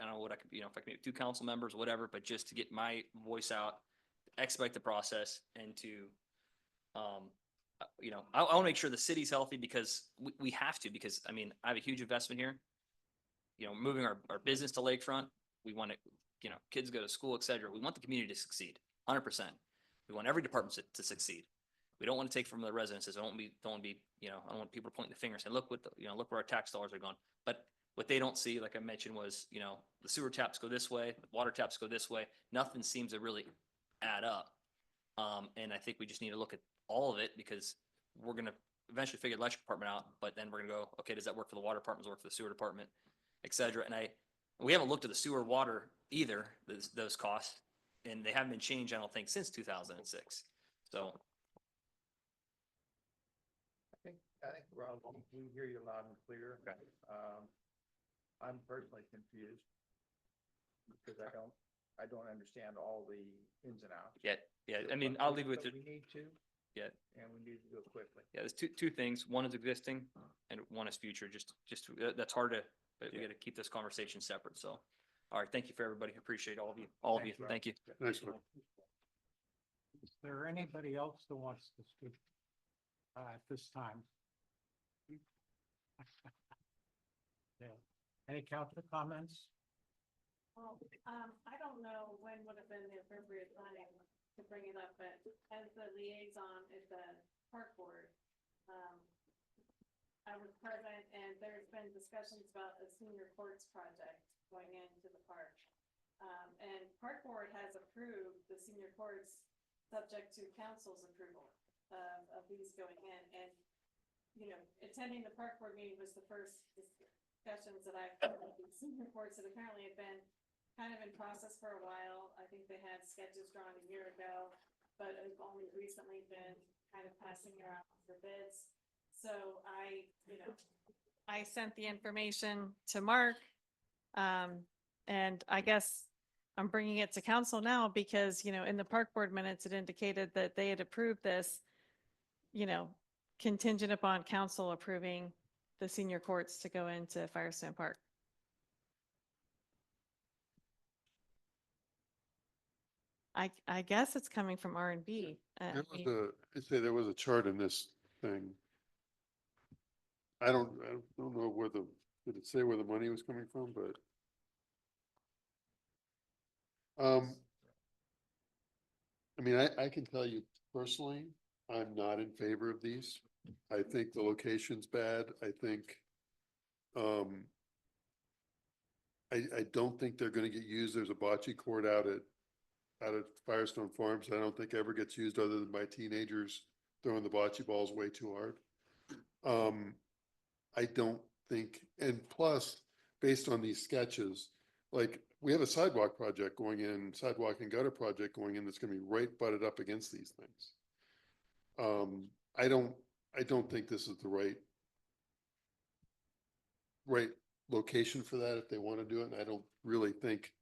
I don't know what I could, if I can meet with 2 council members, whatever, but just to get my voice out, expedite the process and to, I want to make sure the city's healthy because we have to, because I mean, I have a huge investment here. Moving our business to Lakefront, we want to, kids go to school, et cetera. We want the community to succeed, 100%. We want every department to succeed. We don't want to take from the residences. I don't want to be, I don't want people pointing the finger and saying, look look where our tax dollars are going. But what they don't see, like I mentioned, was, the sewer taps go this way, the water taps go this way. Nothing seems to really add up. And I think we just need to look at all of it because we're going to eventually figure the electric department out, but then we're going to go, okay, does that work for the water department? Does it work for the sewer department, et cetera? And we haven't looked at the sewer water either, those costs, and they haven't been changed, I don't think, since 2006. So. I think, Rob, we hear you loud and clear. Okay. I'm personally confused because I don't understand all the ins and outs. Yeah, I mean, I'll leave it with But you. we need to. Yeah. And we need to do it quickly. Yeah, there's two things. One is existing and one is future. Just that's hard to, but we Yeah. got to keep this conversation separate. So, All right, thank you for everybody. Appreciate all of you, all of you. Thank you. Nice one. Is there anybody else that wants to speak at this time? Yeah. Any council comments? Well, I don't know when would have been the appropriate time to bring it up, but as the liaison at the park board, I was present and there's been discussions about a senior courts project going into the park. And park board has approved the senior courts subject to council's approval of these going in. And, you know, attending the park board meeting was the first discussions that I've had with the senior courts that apparently have been kind of in process for a while. I think they had sketches drawn a year ago, but have only recently been kind of passing around for bids. So I sent the information to Mark. And I guess I'm bringing it to council now because, you know, in the park board minutes, it indicated that they had approved this, you know, contingent upon council approving the senior courts to go into Firestone Park. I guess it's coming from R&B. I'd say there was a chart in this thing. I don't know did it say where the money was coming from, but. I mean, I can tell you personally, I'm not in favor of these. I think the location's bad. I think, I don't think they're gonna get used. There's a bocce court out at Firestone Farms. I don't think ever gets used other than by teenagers throwing the bocce balls way too hard. I don't think, and plus, based on these sketches, like, we have a sidewalk project going in, sidewalk and gutter project going in that's gonna be right butted up against these things. I don't think this is the right location for that if they wanna do it, and I don't really think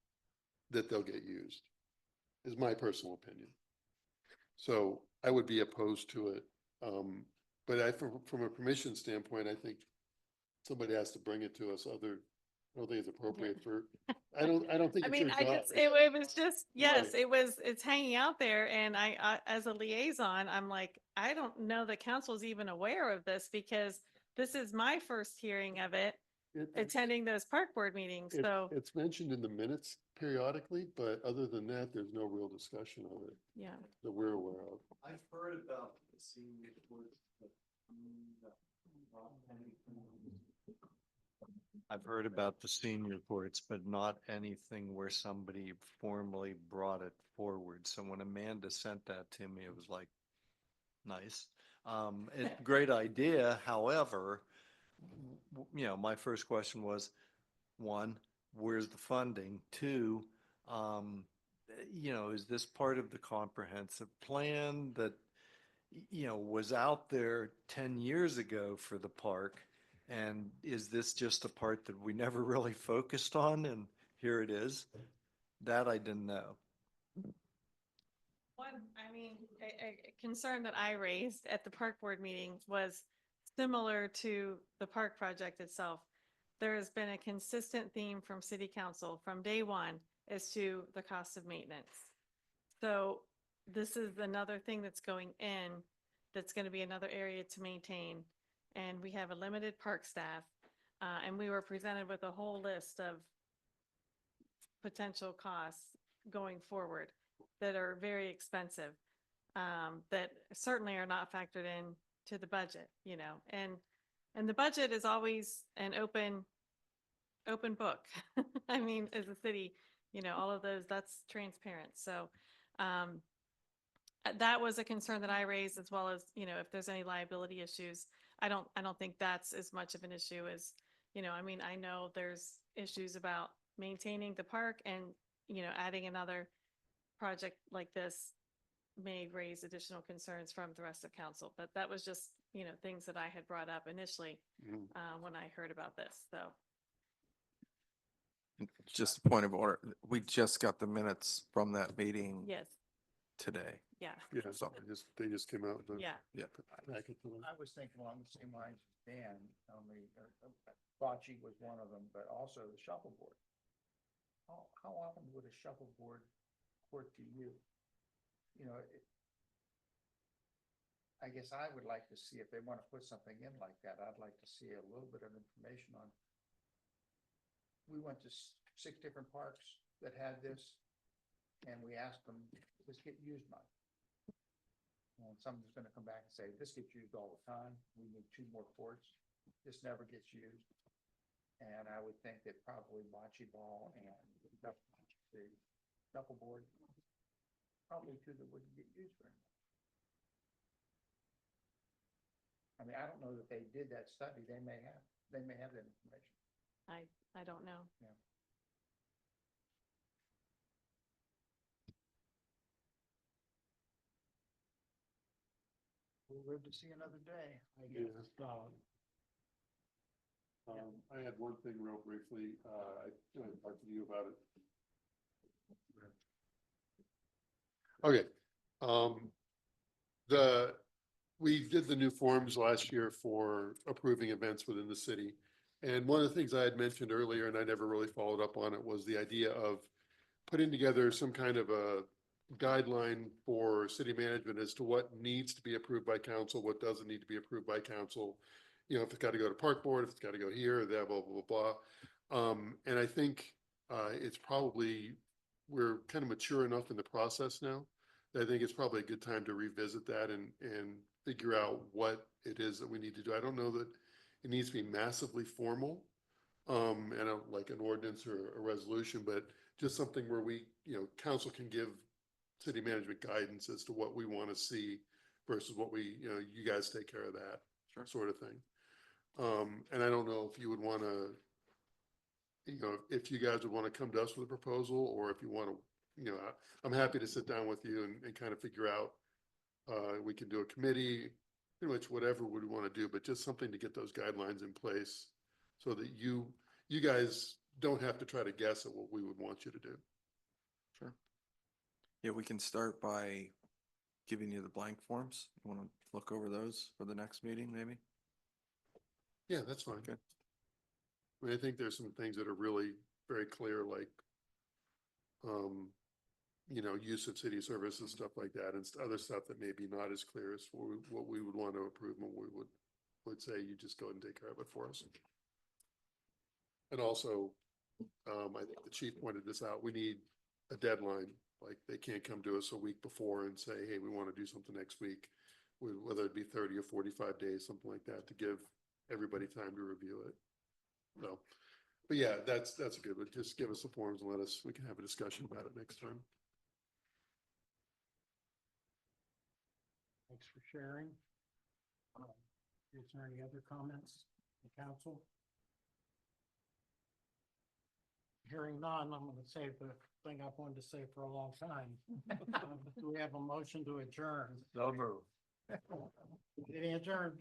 that they'll get used, is my personal opinion. So I would be opposed to it. But from a permission standpoint, I think somebody has to bring it to us. I don't think it's appropriate for, I don't think I it's mean, your job. it was just, yes, Right. it's hanging out there. And I, as a liaison, I'm like, I don't know that council's even aware of this because this is my first hearing of it, attending those park board meetings. So, It's mentioned in the minutes periodically, but other than that, there's no real discussion of it yeah. that we're aware of. I've heard about the senior courts, but I've heard about the senior courts, but not anything where somebody formally brought it forward. So when Amanda sent that to me, it was like, nice. Great idea. However, you know, my first question was, one, where's the funding? Two, you know, is this part of the comprehensive plan that, you know, was out there 10 years ago for the park? And is this just a part that we never really focused on? And here it is. That I didn't know. A concern that I raised at the park board meeting was similar to the park project itself. There has been a consistent theme from city council from day one as to the cost of maintenance. So this is another thing that's going in, that's going to be another area to maintain. And we have a limited park staff, and we were presented with a whole list of potential costs going forward that are very expensive, that certainly are not factored in to the budget, you know, and the budget is always an open book. I mean, as a city, you know, all of those, that's transparent. So, that was a concern that I raised, as well as, you know, if there's any liability issues. I don't think that's as much of an issue as, you know, I mean, I know there's issues about maintaining the park, and, you know, adding another project like this may raise additional concerns from the rest of council, but that was just, you know, things that I had brought up initially, when I heard about this, so. Just a point of order, we just got the minutes from that meeting Yes, today. yeah, Yeah, they just came out. yeah. Packet to them. I was thinking along the same lines as Dan, only bocce was one of them, but also the shuffleboard. how often would a shuffleboard court to you? You know, I guess I would like to see if they want to put something in like that, I'd like to see a little bit of information on. We went to 6 different parks that had this, and we asked them, does this get used much? And someone's gonna come back and say, this gets used all the time, we need 2 more courts, this never gets used. And I would think that probably bocce ball and the shuffleboard, probably 2 that wouldn't get used very much. I mean, I don't know that they did that study, they may have that information. I don't know. Yeah. We'll live to see another day, I guess. Yeah. I had one thing real briefly, I talked to you about it. Okay, we did the new forms last year for approving events within the city. And one of the things I had mentioned earlier, and I never really followed up on it, was the idea of putting together some kind of a guideline for city management as to what needs to be approved by council, what doesn't need to be approved by council. You know, if it's got to go to park board, if it's got to go here or there, blah, blah, blah, blah. And I think it's probably, we're kind of mature enough in the process now that I think it's probably a good time to revisit that and figure out what it is that we need to do. I don't know that it needs to be massively formal, and like an ordinance or a resolution, but just something where we, you know, council can give city management guidance as to what we want to see versus what we, you know, you guys take care of that sort of thing. And I don't know if you would want to, you know, if you guys would want to come to us with a proposal, or if you want to, you know, I'm happy to sit down with you and kind of figure out, we can do a committee, pretty much whatever we want to do, but just something to get those guidelines in place so that you guys don't have to try to guess at what we would want you to do. Sure. Yeah, we can start by giving you the blank forms. You want to look over those for the next meeting, maybe? Yeah, that's fine. Good. I mean, I think there's some things that are really very clear, like, you know, use of city services, stuff like that, and other stuff that may be not as clear as what we would want to approve, and we would say, you just go ahead and take care of it for us. And also, I think the chief pointed this out, we need a deadline, like they can't come to us a week before and say, hey, we want to do something next week. Whether it be 30 or 45 days, something like that, to give everybody time to review it. So, but yeah, that's good, but just give us the forms and we can have a discussion about it next time. Thanks for sharing. Is there any other comments, the council? Hearing none, I'm going to say the thing I've wanted to say for a long time. Do we have a motion to adjourn? So move. Meeting adjourned.